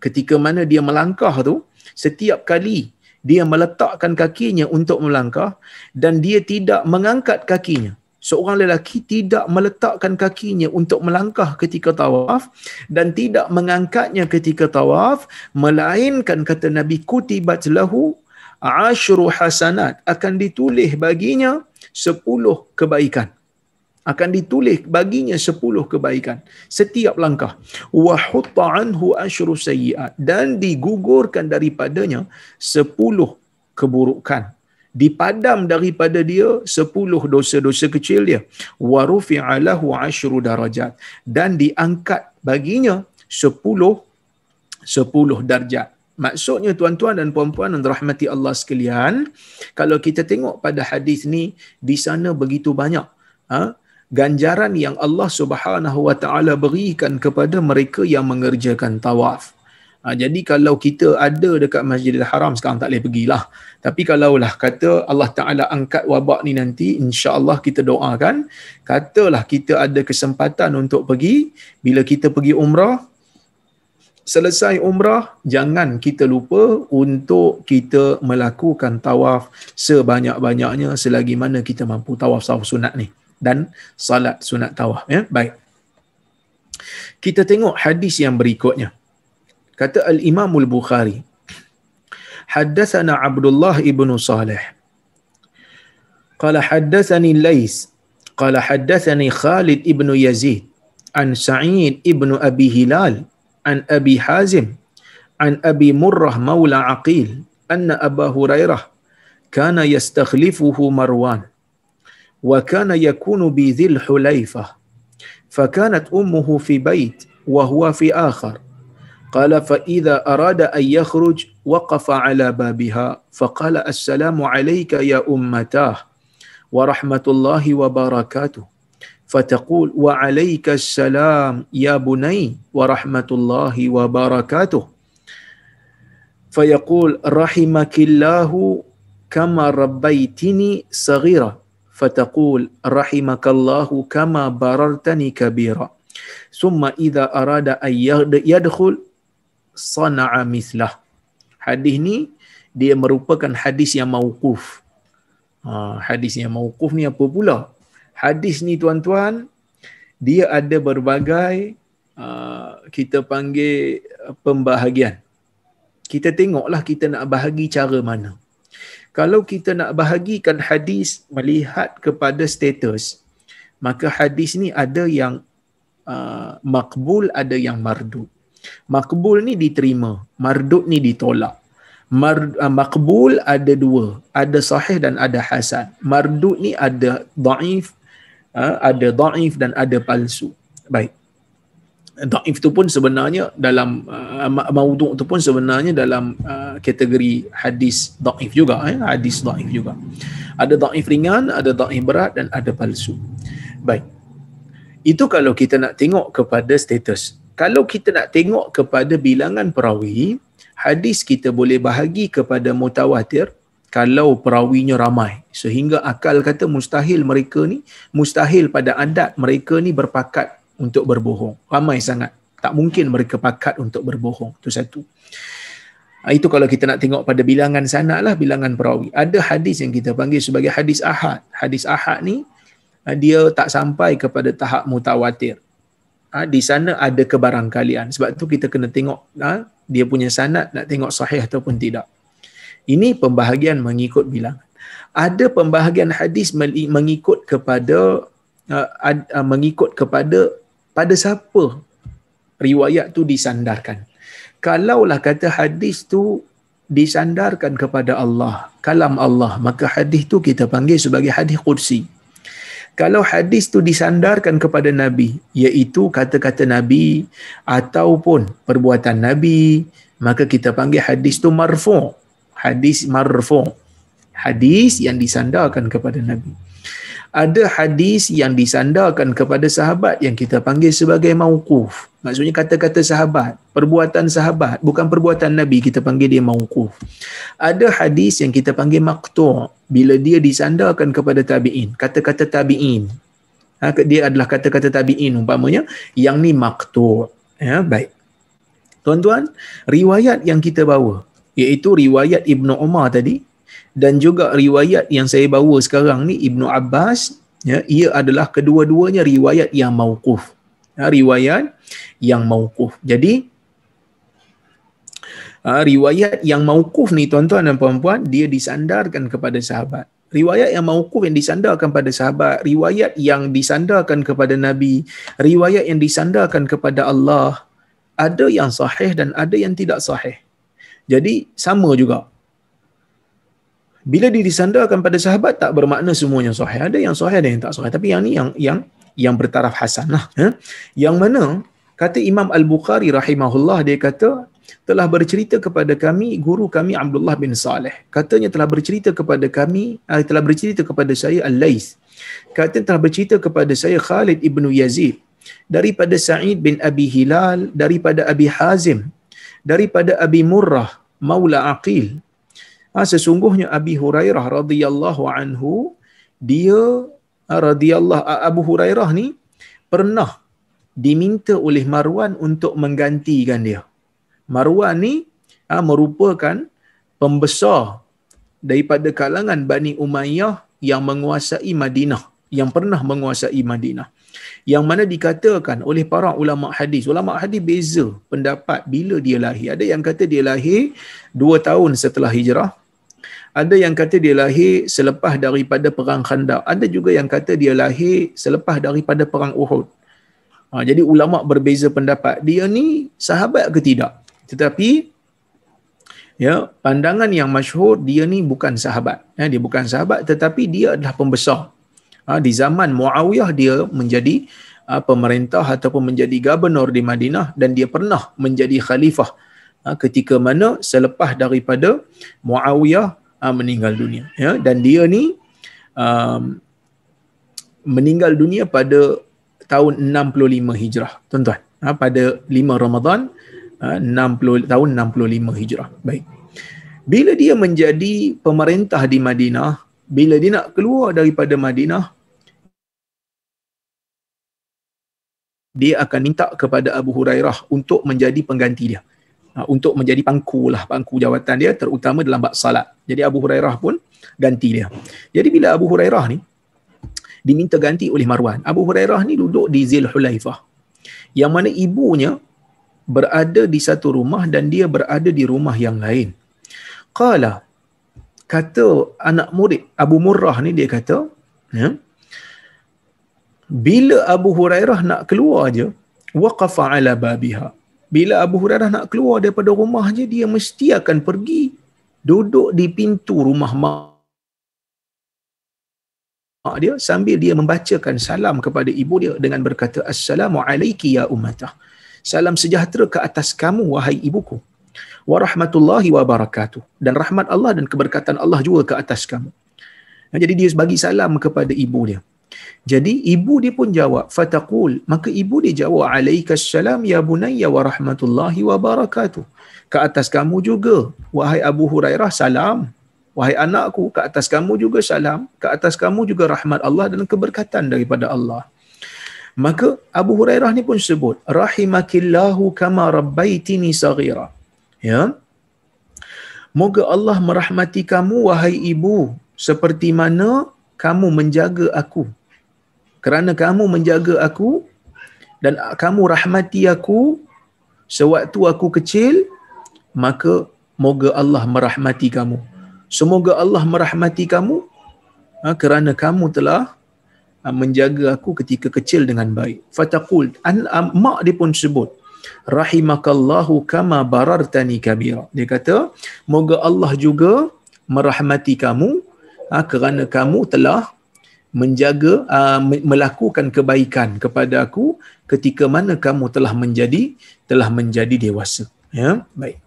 ketika mana dia melangkah tu, setiap kali dia meletakkan kakinya untuk melangkah dan dia tidak mengangkat kakinya. Seorang lelaki tidak meletakkan kakinya untuk melangkah ketika tawaf dan tidak mengangkatnya ketika tawaf, melainkan kata Nabi, kutibat lahu 10 hasanat, akan ditulis baginya 10 kebaikan. Akan ditulis baginya 10 kebaikan setiap langkah. Wa hutta anhu 10 sayyiat, dan digugurkan daripadanya 10 keburukan. Dipadam daripada dia 10 dosa-dosa kecil dia. Wa rufi'a lahu 10 darajat, dan diangkat baginya 10 darjat. Maksudnya tuan-tuan dan puan-puan yang dirahmati Allah sekalian, kalau kita tengok pada hadis ni, di sana begitu banyak ganjaran yang Allah Subhanahu wa taala berikan kepada mereka yang mengerjakan tawaf. Jadi kalau kita ada dekat Masjidil Haram sekarang, tak boleh pergilah. Tapi kalaulah kata Allah Ta'ala angkat wabak ni nanti, insya-Allah kita doakan, katalah kita ada kesempatan untuk pergi, bila kita pergi umrah, selesai umrah, jangan kita lupa untuk kita melakukan tawaf sebanyak-banyaknya selagi mana kita mampu, tawaf sunat ni dan salat sunat tawaf, ya. Baik. Kita tengok hadis yang berikutnya. Kata Al-Imam Al-Bukhari, haddatsana Abdullah ibn Salih qala haddatsani Lais qala haddatsani Khalid ibn Yazid an Sa'id ibn Abi Hilal an Abi Hazim an Abi Murrah maula Aqil anna Abu Hurairah kana yastakhlifuhu Marwan wa kana yakunu bi Dhil Hulaifah fakanat ummuhu fi bait wa huwa fi akhar. قال فإذا أراد أن يخرج وقف على بابها فقال السلام عليك يا أمتاه ورحمة الله وبركاته فتقول وعليك السلام يا بني ورحمة الله وبركاته فيقول رحمك الله كما ربيتني صغيرة فتقول رحمك الله كما بررتني كبيرا ثم إذا أراد أن يدخل sana'a mislah. Hadis ni dia merupakan hadis yang mauquf. Hadis yang mauquf ni apa pula? Hadis ni tuan-tuan, dia ada berbagai kita panggil pembahagian. Kita tengoklah kita nak bahagi cara mana. Kalau kita nak bahagikan hadis melihat kepada status, maka hadis ni ada yang makbul, ada yang mardud. Makbul ni diterima, mardud ni ditolak. Makbul ada 2, ada sahih dan ada hasan. Mardud ni ada dhaif, dan ada palsu. Baik. Dhaif tu pun sebenarnya dalam maudhu' tu pun sebenarnya dalam kategori hadis dhaif juga, hadis dhaif juga. Ada dhaif ringan, ada dhaif berat dan ada palsu. Baik. Itu kalau kita nak tengok kepada status. Kalau kita nak tengok kepada bilangan perawi, hadis kita boleh bahagi kepada mutawatir kalau perawinya ramai. Sehingga akal kata mustahil mereka ni, mustahil pada adat mereka ni berpakat untuk berbohong. Ramai sangat. Tak mungkin mereka pakat untuk berbohong. Itu satu. Itu kalau kita nak tengok pada bilangan sanad lah, bilangan perawi. Ada hadis yang kita panggil sebagai hadis ahad. Hadis ahad ni, dia tak sampai kepada tahap mutawatir. di sana ada kebarangkalian. Sebab tu kita kena tengok dia punya sanad, nak tengok sahih ataupun tidak. Ini pembahagian mengikut bilangan. Ada pembahagian hadis mengikut kepada pada siapa riwayat tu disandarkan. Kalaulah kata hadis tu disandarkan kepada Allah, kalam Allah, maka hadis tu kita panggil sebagai hadis qudsi. Kalau hadis tu disandarkan kepada Nabi, iaitu kata-kata Nabi ataupun perbuatan Nabi, maka kita panggil hadis tu marfu'. Hadis marfu'. Hadis yang disandarkan kepada Nabi. Ada hadis yang disandarkan kepada sahabat yang kita panggil sebagai mauquf. Maksudnya kata-kata sahabat, perbuatan sahabat, bukan perbuatan Nabi, kita panggil dia mauquf. Ada hadis yang kita panggil maqtu', bila dia disandarkan kepada tabi'in, kata-kata tabi'in. Dia adalah kata-kata tabi'in umpamanya, yang ni maqtu'. Ya, baik. Tuan-tuan, riwayat yang kita bawa, iaitu riwayat Ibnu Umar tadi, dan juga riwayat yang saya bawa sekarang ni Ibnu Abbas, ya, ia adalah kedua-duanya riwayat yang mauquf. Riwayat yang mauquf. Jadi riwayat yang mauquf ni tuan-tuan dan puan-puan, dia disandarkan kepada sahabat. Riwayat yang mauquf yang disandarkan kepada sahabat, riwayat yang disandarkan kepada Nabi, riwayat yang disandarkan kepada Allah, ada yang sahih dan ada yang tidak sahih. Jadi sama juga. Bila dia disandarkan pada sahabat, tak bermakna semuanya sahih. Ada yang sahih, ada yang tak sahih. Tapi yang ni yang bertaraf hasan lah. Yang mana kata Imam Al-Bukhari rahimahullah, dia kata telah bercerita kepada kami guru kami Abdullah bin Saleh. Katanya telah bercerita kepada kami, telah bercerita kepada saya Al-Laits. Katanya telah bercerita kepada saya Khalid ibnu Yazid, daripada Sa'id bin Abi Hilal, daripada Abi Hazim, daripada Abi Murrah Maula Aqil. Sesungguhnya Abi Hurairah radhiyallahu anhu, dia Abu Hurairah ni pernah diminta oleh Marwan untuk menggantikan dia. Marwan ni merupakan pembesar daripada kalangan Bani Umayyah yang menguasai Madinah, yang pernah menguasai Madinah. Yang mana dikatakan oleh para ulama hadis. Ulama hadis beza pendapat bila dia lahir. Ada yang kata dia lahir 2 tahun setelah hijrah. Ada yang kata dia lahir selepas daripada perang Khandaq. Ada juga yang kata dia lahir selepas daripada perang Uhud. Jadi ulama berbeza pendapat. Dia ni sahabat ke tidak? Tetapi ya, pandangan yang masyhur, dia ni bukan sahabat. Dia bukan sahabat, tetapi dia adalah pembesar. Di zaman Muawiyah dia menjadi pemerintah ataupun menjadi gubernur di Madinah, dan dia pernah menjadi khalifah ketika mana selepas daripada Muawiyah meninggal dunia. Ya, dan dia ni meninggal dunia pada tahun 65 Hijrah, tuan-tuan. Pada 5 Ramadan tahun 65 Hijrah. Baik. Bila dia menjadi pemerintah di Madinah, bila dia nak keluar daripada Madinah, dia akan minta kepada Abu Hurairah untuk menjadi pengganti dia. Untuk menjadi pangku jawatan dia, terutama dalam bab salat. Jadi Abu Hurairah pun ganti dia. Jadi bila Abu Hurairah ni diminta ganti oleh Marwan, Abu Hurairah ni duduk di Zulhulaifah, yang mana ibunya berada di satu rumah dan dia berada di rumah yang lain. Qala, kata anak murid Abu Murrah ni, dia kata, ya, bila Abu Hurairah nak keluar je, waqafa ala babiha. Bila Abu Hurairah nak keluar daripada rumah je, dia mesti akan pergi duduk di pintu rumah mak dia sambil dia membacakan salam kepada ibu dia dengan berkata, Assalamu alayki ya ummatah. Salam sejahtera ke atas kamu wahai ibuku. Wa rahmatullahi wa barakatuh. Dan rahmat Allah dan keberkatan Allah juga ke atas kamu. Jadi dia bagi salam kepada ibu dia. Jadi ibu dia pun jawab, fataqul, maka ibu dia jawab, alaikassalam ya bunayya wa rahmatullahi wa barakatuh. Ke atas kamu juga wahai Abu Hurairah salam. Wahai anakku, ke atas kamu juga salam. Ke atas kamu juga rahmat Allah dan keberkatan daripada Allah. Maka Abu Hurairah ni pun sebut, rahimakillahu kama rabbaitini saghira. Ya. Moga Allah merahmati kamu wahai ibu seperti mana kamu menjaga aku. Kerana kamu menjaga aku dan kamu rahmati aku sewaktu aku kecil, maka moga Allah merahmati kamu. Semoga Allah merahmati kamu kerana kamu telah menjaga aku ketika kecil dengan baik. Fataqul, mak dia pun sebut, rahimakallahu kama barartani kabira. Dia kata, moga Allah juga merahmati kamu kerana kamu telah menjaga, melakukan kebaikan kepada aku ketika mana kamu telah menjadi dewasa. Ya, baik.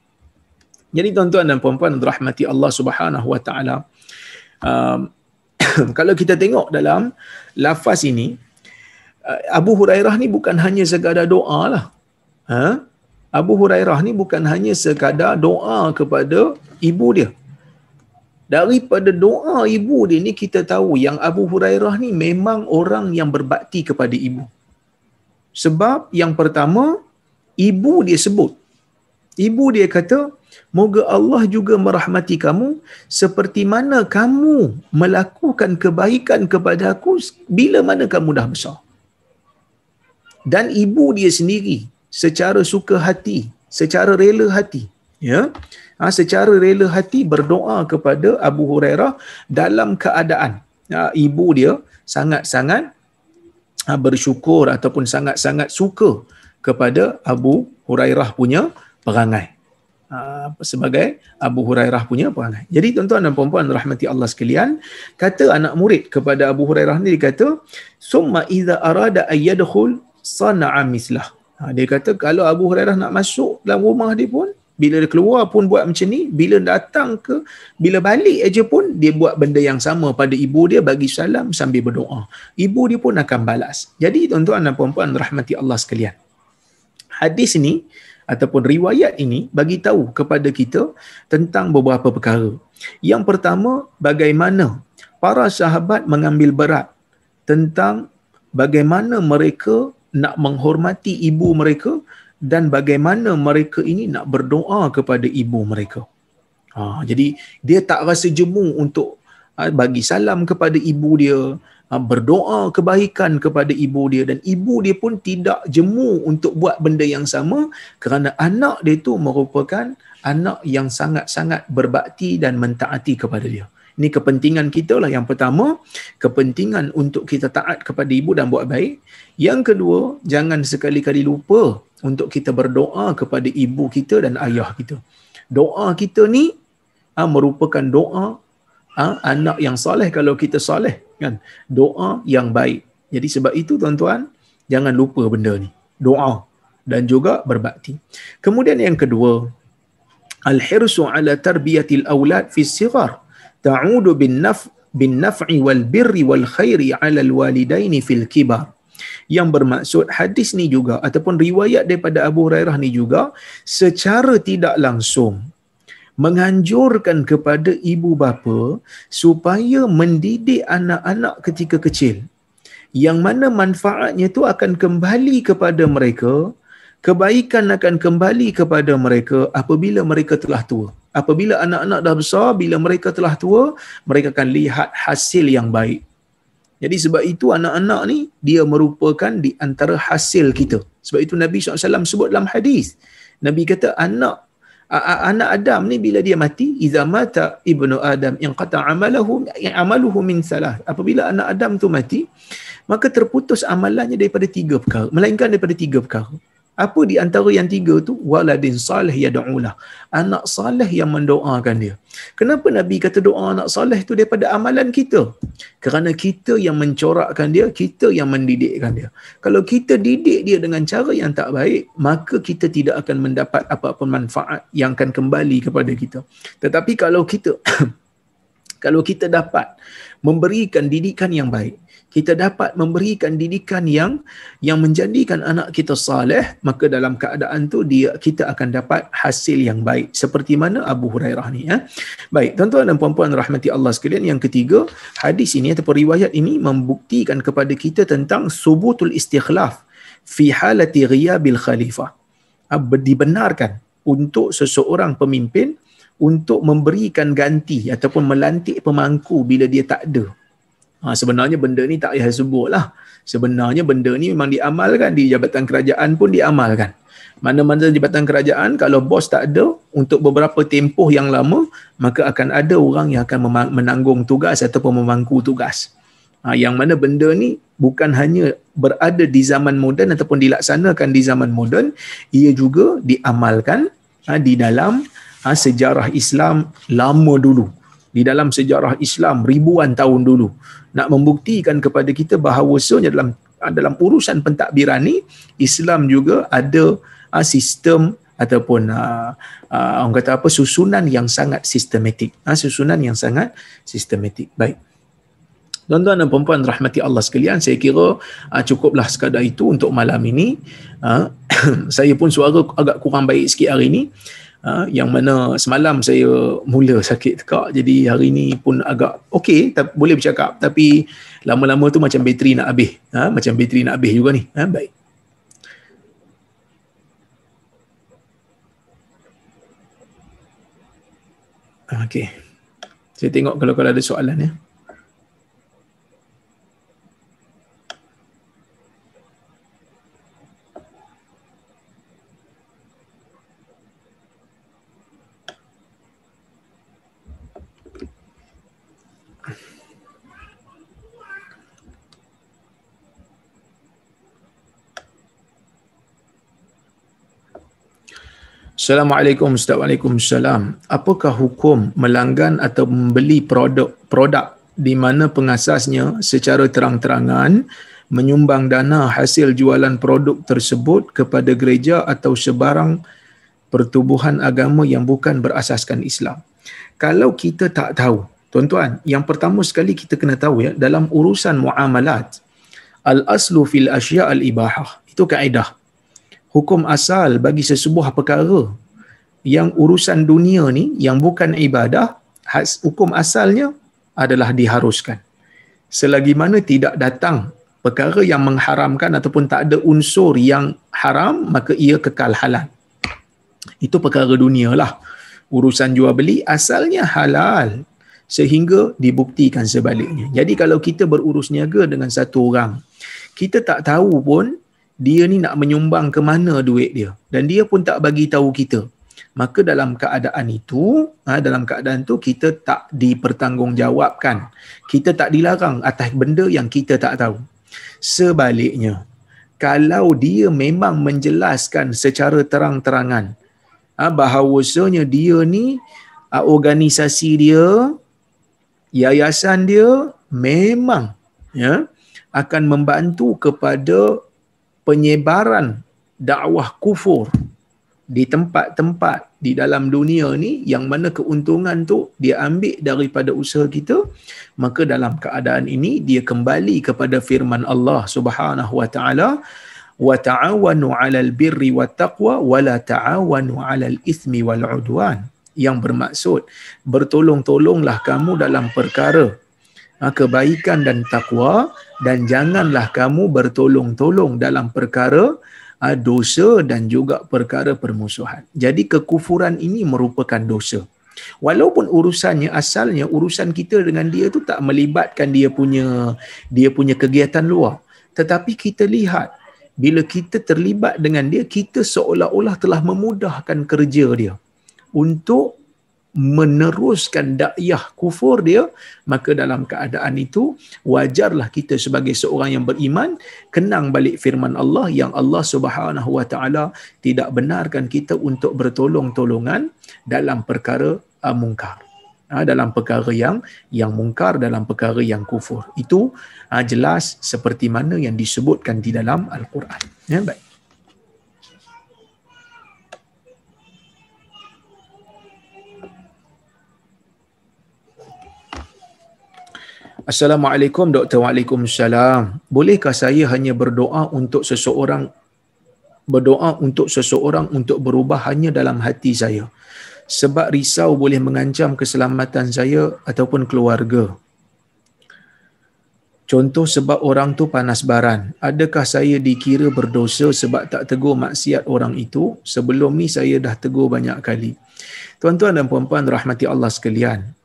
Jadi tuan-tuan dan puan-puan rahmati Allah Subhanahu wa taala, kalau kita tengok dalam lafaz ini, Abu Hurairah ni bukan hanya sekadar doa lah. Abu Hurairah ni bukan hanya sekadar doa kepada ibu dia. Daripada doa ibu dia ni kita tahu yang Abu Hurairah ni memang orang yang berbakti kepada ibu. Sebab yang pertama, ibu dia sebut. Ibu dia kata, moga Allah juga merahmati kamu seperti mana kamu melakukan kebaikan kepada aku bila mana kamu dah besar. Dan ibu dia sendiri secara suka hati, secara rela hati, ya, secara rela hati berdoa kepada Abu Hurairah dalam keadaan ibu dia sangat-sangat bersyukur ataupun sangat-sangat suka kepada Abu Hurairah punya perangai. Sebagai Abu Hurairah punya perangai. Jadi tuan-tuan dan puan-puan rahmati Allah sekalian, kata anak murid kepada Abu Hurairah ni, dia kata, summa idza arada ay yadkhul sana'a mislah. Dia kata kalau Abu Hurairah nak masuk dalam rumah dia pun, bila dia keluar pun buat macam ni, bila balik aja pun dia buat benda yang sama pada ibu dia, bagi salam sambil berdoa. Ibu dia pun akan balas. Jadi tuan-tuan dan puan-puan rahmati Allah sekalian, hadis ni ataupun riwayat ini bagi tahu kepada kita tentang beberapa perkara. Yang pertama, bagaimana para sahabat mengambil berat tentang bagaimana mereka nak menghormati ibu mereka dan bagaimana mereka ini nak berdoa kepada ibu mereka. Jadi dia tak rasa jemu untuk bagi salam kepada ibu dia, berdoa kebaikan kepada ibu dia, dan ibu dia pun tidak jemu untuk buat benda yang sama kerana anak dia tu merupakan anak yang sangat-sangat berbakti dan mentaati kepada dia. Ini kepentingan kita lah. Yang pertama, kepentingan untuk kita taat kepada ibu dan buat baik. Yang kedua, jangan sekali-kali lupa untuk kita berdoa kepada ibu kita dan ayah kita. Doa kita ni merupakan doa anak yang soleh kalau kita soleh, kan? Doa yang baik. Jadi sebab itu tuan-tuan, jangan lupa benda ni. Doa dan juga berbakti. Kemudian yang kedua, al-hirsu ala tarbiyatil aulad fi sighar ta'udu bin naf'i wal birri wal khairi ala al walidaini fil kibar. Yang bermaksud hadis ni juga ataupun riwayat daripada Abu Hurairah ni juga secara tidak langsung menganjurkan kepada ibu bapa supaya mendidik anak-anak ketika kecil, yang mana manfaatnya tu akan kembali kepada mereka, kebaikan akan kembali kepada mereka apabila mereka telah tua. Apabila anak-anak dah besar, bila mereka telah tua, mereka akan lihat hasil yang baik. Jadi sebab itu anak-anak ni dia merupakan di antara hasil kita. Sebab itu Nabi SAW sebut dalam hadis. Nabi kata anak Adam ni bila dia mati, iza mata ibnu Adam inqata amaluhu min salah. Apabila anak Adam tu mati, maka terputus amalannya daripada 3 perkara, melainkan daripada 3 perkara. Apa di antara yang 3 tu? Waladin salih yad'ulah. Anak salih yang mendoakan dia. Kenapa Nabi kata doa anak salih tu daripada amalan kita? Kerana kita yang mencorakkan dia, kita yang mendidikkan dia. Kalau kita didik dia dengan cara yang tak baik, maka kita tidak akan mendapat apa-apa manfaat yang akan kembali kepada kita. Tetapi kalau kita dapat memberikan didikan yang baik, kita dapat memberikan didikan yang menjadikan anak kita saleh, maka dalam keadaan tu kita akan dapat hasil yang baik seperti mana Abu Hurairah ni. Baik, tuan-tuan dan puan-puan rahmati Allah sekalian, yang ketiga, hadis ini ataupun riwayat ini membuktikan kepada kita tentang subutul istikhlaf fi halati ghiyabil khalifah. Dibenarkan untuk seseorang pemimpin untuk memberikan ganti ataupun melantik pemangku bila dia tak ada. Sebenarnya benda ni tak payah sebut lah. Sebenarnya benda ni memang diamalkan, di jabatan kerajaan pun diamalkan. Mana-mana jabatan kerajaan, kalau bos tak ada untuk beberapa tempoh yang lama, maka akan ada orang yang akan menanggung tugas ataupun memangku tugas. Yang mana benda ni bukan hanya berada di zaman moden ataupun dilaksanakan di zaman moden, ia juga diamalkan di dalam sejarah Islam lama dulu. Di dalam sejarah Islam ribuan tahun dulu. Nak membuktikan kepada kita bahawasanya dalam urusan pentadbiran ni, Islam juga ada sistem ataupun orang kata apa, susunan yang sangat sistematik. Susunan yang sangat sistematik. Baik. Tuan-tuan dan puan-puan rahmati Allah sekalian, saya kira cukuplah sekadar itu untuk malam ini. Saya pun suara agak kurang baik sikit hari ini. Yang mana semalam saya mula sakit tekak, jadi hari ni pun agak okey, boleh bercakap, tapi lama-lama tu macam bateri nak habis. Macam bateri nak habis juga ni. Baik. Okey. Saya tengok kalau ada soalan ya. Assalamualaikum. Waalaikumsalam. Apakah hukum melanggan atau membeli produk di mana pengasasnya secara terang-terangan menyumbang dana hasil jualan produk tersebut kepada gereja atau sebarang pertubuhan agama yang bukan berasaskan Islam? Kalau kita tak tahu, tuan-tuan, yang pertama sekali kita kena tahu ya, dalam urusan muamalat, al-aslu fil asya' al-ibahah. Itu kaedah. Hukum asal bagi sesebuah perkara yang urusan dunia ni, yang bukan ibadah, hukum asalnya adalah diharuskan. Selagi mana tidak datang perkara yang mengharamkan ataupun tak ada unsur yang haram, maka ia kekal halal. Itu perkara dunia lah. Urusan jual beli asalnya halal sehingga dibuktikan sebaliknya. Jadi kalau kita berurus niaga dengan satu orang, kita tak tahu pun dia ni nak menyumbang ke mana duit dia, dan dia pun tak bagi tahu kita, maka dalam keadaan itu kita tak dipertanggungjawabkan. Kita tak dilarang atas benda yang kita tak tahu. Sebaliknya, kalau dia memang menjelaskan secara terang-terangan bahawasanya dia ni organisasi dia, yayasan dia memang akan membantu kepada penyebaran dakwah kufur di tempat-tempat di dalam dunia ni, yang mana keuntungan tu dia ambil daripada usaha kita, maka dalam keadaan ini dia kembali kepada firman Allah Subhanahu wa taala, wa ta'awanu 'alal birri wat taqwa wa la ta'awanu 'alal itsmi wal 'udwan, yang bermaksud bertolong-tolonglah kamu dalam perkara kebaikan dan takwa, dan janganlah kamu bertolong-tolong dalam perkara dosa dan juga perkara permusuhan. Jadi kekufuran ini merupakan dosa. Walaupun urusannya asalnya urusan kita dengan dia tu tak melibatkan dia punya kegiatan luar, tetapi kita lihat bila kita terlibat dengan dia, kita seolah-olah telah memudahkan kerja dia untuk meneruskan dakwah kufur dia, maka dalam keadaan itu wajarlah kita sebagai seorang yang beriman kenang balik firman Allah, yang Allah Subhanahu wa taala tidak benarkan kita untuk bertolong-tolongan dalam perkara mungkar, dalam perkara yang mungkar, dalam perkara yang kufur. Itu jelas seperti mana yang disebutkan di dalam Al-Quran. Baik. Assalamualaikum Doktor. Waalaikumsalam. Bolehkah saya hanya berdoa untuk seseorang untuk berubah hanya dalam hati saya, sebab risau boleh mengancam keselamatan saya ataupun keluarga? Contoh, sebab orang tu panas baran. Adakah saya dikira berdosa sebab tak tegur maksiat orang itu? Sebelum ni saya dah tegur banyak kali. Tuan-tuan dan puan-puan rahmati Allah sekalian,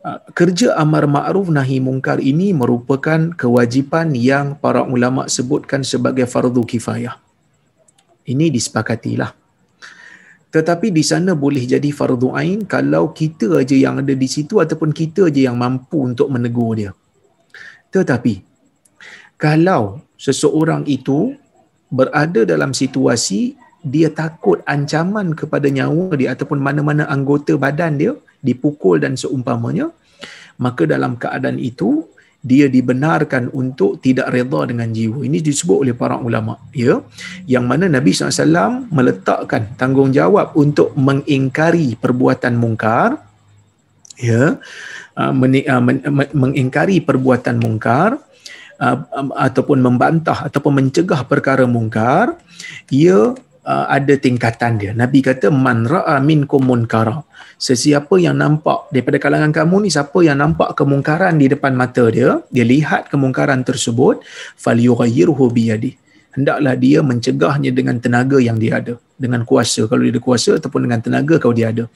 Kerja amar ma'ruf nahi mungkar ini merupakan kewajipan yang para ulama sebutkan sebagai fardu kifayah. Ini disepakatilah. Tetapi di sana boleh jadi fardu ain kalau kita aja yang ada di situ ataupun kita aja yang mampu untuk menegur dia. Tetapi kalau seseorang itu berada dalam situasi dia takut ancaman kepada nyawa dia ataupun mana-mana anggota badan dia dipukul dan seumpamanya, maka dalam keadaan itu dia dibenarkan untuk tidak redha dengan jiwa. Ini disebut oleh para ulama, ya, yang mana Nabi SAW meletakkan tanggungjawab untuk mengingkari perbuatan mungkar, ya, mengingkari perbuatan mungkar ataupun membantah ataupun mencegah perkara mungkar, ia ada tingkatan dia. Nabi kata man ra'a minkum munkara, sesiapa yang nampak daripada kalangan kamu ni, siapa yang nampak kemungkaran di depan mata dia, dia lihat kemungkaran tersebut, falyughayyirhu biyadi, hendaklah dia mencegahnya dengan tenaga yang dia ada, dengan kuasa kalau dia ada kuasa ataupun dengan tenaga kalau dia ada.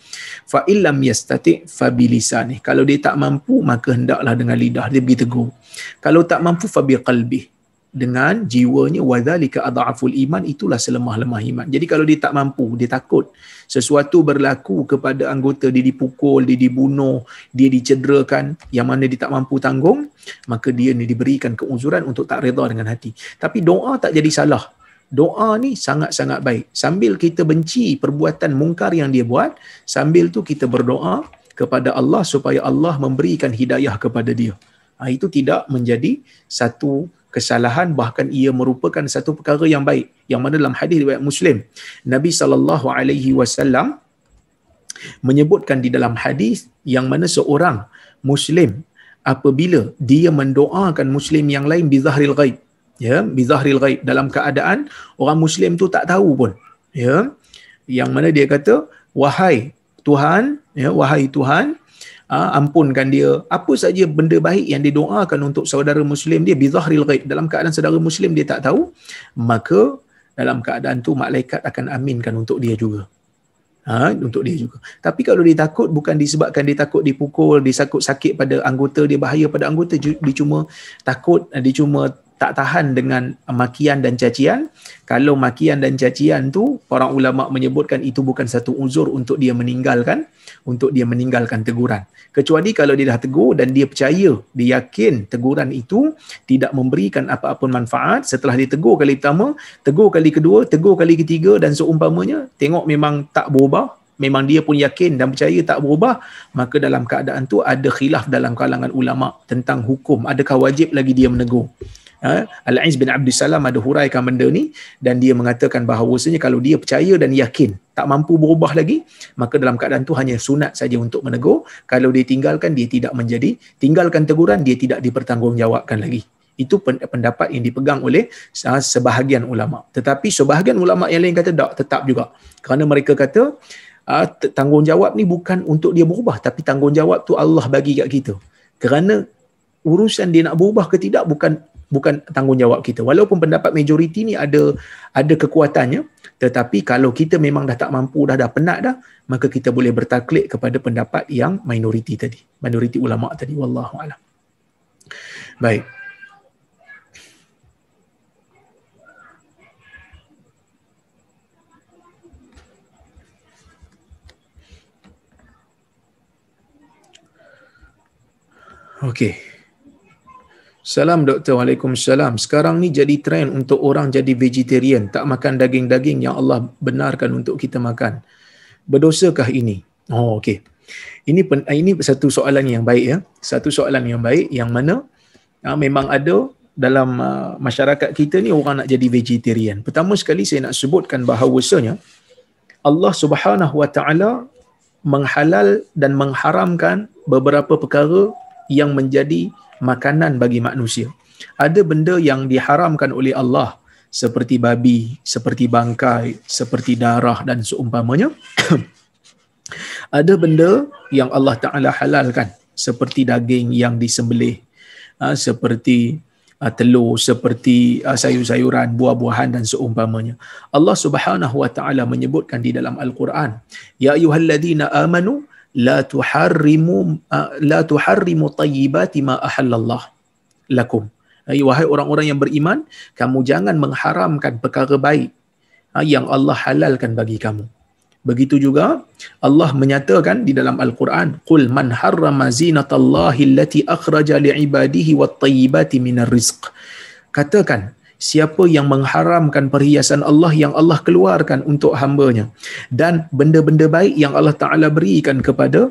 Fa illam yastati fa bilisani, kalau dia tak mampu maka hendaklah dengan lidah dia pergi tegur. Kalau tak mampu fa biqalbi, dengan jiwanya, wadzalika adhaful iman, itulah selemah-lemah iman. Jadi kalau dia tak mampu, dia takut sesuatu berlaku kepada anggota dia, dipukul, dia dibunuh, dia dicederakan, yang mana dia tak mampu tanggung, maka dia ni diberikan keuzuran untuk tak redha dengan hati. Tapi doa tak jadi salah. Doa ni sangat-sangat baik. Sambil kita benci perbuatan mungkar yang dia buat, sambil tu kita berdoa kepada Allah supaya Allah memberikan hidayah kepada dia. Itu tidak menjadi satu kesalahan, bahkan ia merupakan satu perkara yang baik, yang mana dalam hadis riwayat Muslim, Nabi SAW menyebutkan di dalam hadis yang mana seorang Muslim apabila dia mendoakan Muslim yang lain bizahril ghaib, ya, bizahril ghaib, dalam keadaan orang Muslim tu tak tahu pun, ya, yang mana dia kata wahai Tuhan, ya, wahai Tuhan, ampunkan dia, apa saja benda baik yang didoakan untuk saudara Muslim dia bizahril ghaib, dalam keadaan saudara Muslim dia tak tahu, maka dalam keadaan tu malaikat akan aminkan untuk dia juga. Untuk dia juga. Tapi kalau dia takut, bukan disebabkan dia takut dipukul, dia takut sakit pada anggota dia, bahaya pada anggota, dia cuma takut, dia cuma tak tahan dengan makian dan cacian. Kalau makian dan cacian tu, para ulama menyebutkan itu bukan satu uzur untuk dia meninggalkan teguran. Kecuali kalau dia dah tegur dan dia percaya, dia yakin teguran itu tidak memberikan apa-apa manfaat. Setelah dia tegur kali pertama, tegur kali kedua, tegur kali ketiga dan seumpamanya, tengok memang tak berubah, memang dia pun yakin dan percaya tak berubah, maka dalam keadaan tu ada khilaf dalam kalangan ulama tentang hukum, adakah wajib lagi dia menegur. Al-Aiz bin Abdul Salam ada huraikan benda ni, dan dia mengatakan bahawasanya kalau dia percaya dan yakin tak mampu berubah lagi, maka dalam keadaan tu hanya sunat saja untuk menegur. Kalau dia tinggalkan, dia tidak menjadi, tinggalkan teguran, dia tidak dipertanggungjawabkan lagi. Itu pendapat yang dipegang oleh sebahagian ulama. Tetapi sebahagian ulama yang lain kata tak, tetap juga, kerana mereka kata tanggungjawab ni bukan untuk dia berubah, tapi tanggungjawab tu Allah bagi kat kita. Kerana urusan dia nak berubah ke tidak bukan tanggungjawab kita. Walaupun pendapat majoriti ni ada kekuatannya, tetapi kalau kita memang dah tak mampu, dah penat dah, maka kita boleh bertaklid kepada pendapat yang minoriti tadi, minoriti ulama tadi. Wallahu a'lam. Baik. Okey. Salam doktor. Waalaikumsalam. Sekarang ni jadi trend untuk orang jadi vegetarian, tak makan daging-daging yang Allah benarkan untuk kita makan. Berdosakah ini? Okey. Ini satu soalan yang baik, ya. Satu soalan yang baik yang mana memang ada dalam masyarakat kita ni orang nak jadi vegetarian. Pertama sekali saya nak sebutkan bahawasanya Allah Subhanahu Wa Taala menghalal dan mengharamkan beberapa perkara yang menjadi makanan bagi manusia. Ada benda yang diharamkan oleh Allah seperti babi, seperti bangkai, seperti darah dan seumpamanya. Ada benda yang Allah Ta'ala halalkan seperti daging yang disembelih, seperti telur, seperti sayur-sayuran, buah-buahan dan seumpamanya. Allah Subhanahu Wa Ta'ala menyebutkan di dalam Al-Quran, ya ayyuhalladzina amanu la tuharrimu tayyibati ma ahallallah lakum. Wahai orang-orang yang beriman, kamu jangan mengharamkan perkara baik yang Allah halalkan bagi kamu. Begitu juga Allah menyatakan di dalam Al-Quran, qul man harrama zinatallahi allati akhraja li'ibadihi wat-tayyibati minar rizq. Katakan, siapa yang mengharamkan perhiasan Allah yang Allah keluarkan untuk hamba-Nya dan benda-benda baik yang Allah Ta'ala berikan kepada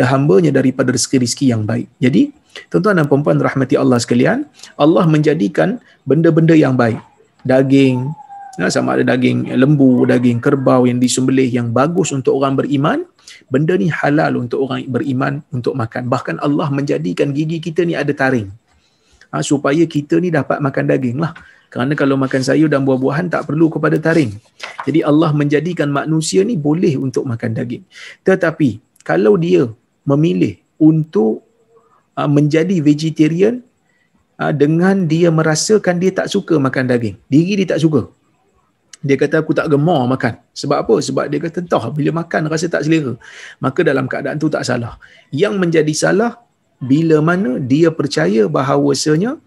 hamba-Nya daripada rezeki-rezeki yang baik. Jadi, tuan-tuan dan puan-puan rahmati Allah sekalian, Allah menjadikan benda-benda yang baik, daging, sama ada daging lembu, daging kerbau yang disembelih yang bagus untuk orang beriman, benda ni halal untuk orang beriman untuk makan. Bahkan Allah menjadikan gigi kita ni ada taring, supaya kita ni dapat makan daging lah. Kerana kalau makan sayur dan buah-buahan tak perlu kepada taring. Jadi Allah menjadikan manusia ni boleh untuk makan daging. Tetapi kalau dia memilih untuk menjadi vegetarian dengan dia merasakan dia tak suka makan daging, diri dia tak suka, dia kata aku tak gemar makan. Sebab apa? Sebab dia kata entah bila makan rasa tak selera. Maka dalam keadaan tu tak salah. Yang menjadi salah bila mana dia percaya bahawasanya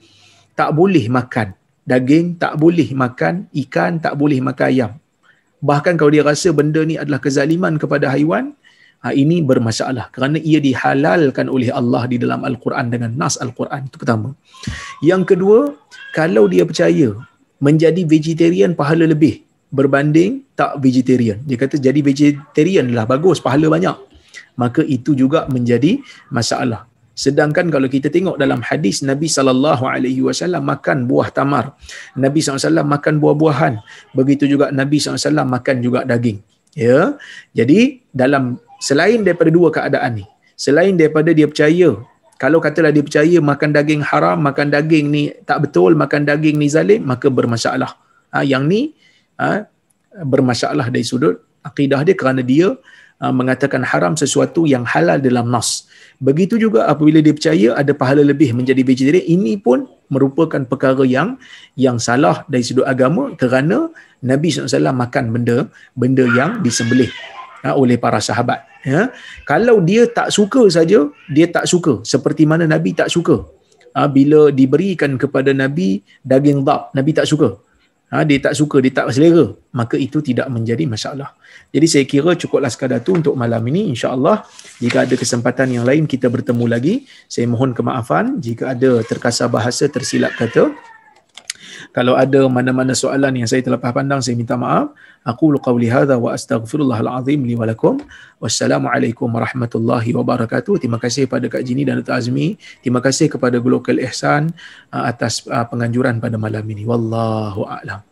tak boleh makan daging, tak boleh makan ikan, tak boleh makan ayam. Bahkan kalau dia rasa benda ni adalah kezaliman kepada haiwan, ini bermasalah kerana ia dihalalkan oleh Allah di dalam Al-Quran dengan nas Al-Quran. Itu pertama. Yang kedua, kalau dia percaya menjadi vegetarian pahala lebih berbanding tak vegetarian, dia kata jadi vegetarian lah bagus, pahala banyak, maka itu juga menjadi masalah. Sedangkan kalau kita tengok dalam hadis Nabi SAW makan buah tamar, Nabi SAW makan buah-buahan, begitu juga Nabi SAW makan juga daging. Ya, jadi dalam selain daripada dua keadaan ni, selain daripada dia percaya, kalau katalah dia percaya makan daging haram, makan daging ni tak betul, makan daging ni zalim, maka bermasalah. Yang ni bermasalah dari sudut akidah dia kerana dia mengatakan haram sesuatu yang halal dalam nas. Begitu juga apabila dia percaya ada pahala lebih menjadi vegetarian, ini pun merupakan perkara yang salah dari sudut agama kerana Nabi SAW makan benda yang disembelih oleh para sahabat. Ya. Kalau dia tak suka saja, dia tak suka seperti mana Nabi tak suka bila diberikan kepada Nabi daging dhab, Nabi tak suka. Dia tak suka, dia tak selera, maka itu tidak menjadi masalah. Jadi saya kira cukuplah sekadar tu untuk malam ini. InsyaAllah jika ada kesempatan yang lain kita bertemu lagi. Saya mohon kemaafan jika ada terkasar bahasa, tersilap kata. Kalau ada mana-mana soalan yang saya terlepas pandang, saya minta maaf. Aqulu qawli hadza wa astaghfirullahal azim li wa lakum. Wassalamualaikum warahmatullahi wabarakatuh. Terima kasih kepada Kak Jini dan Datuk Azmi. Terima kasih kepada Global Ihsan atas penganjuran pada malam ini. Wallahu a'lam.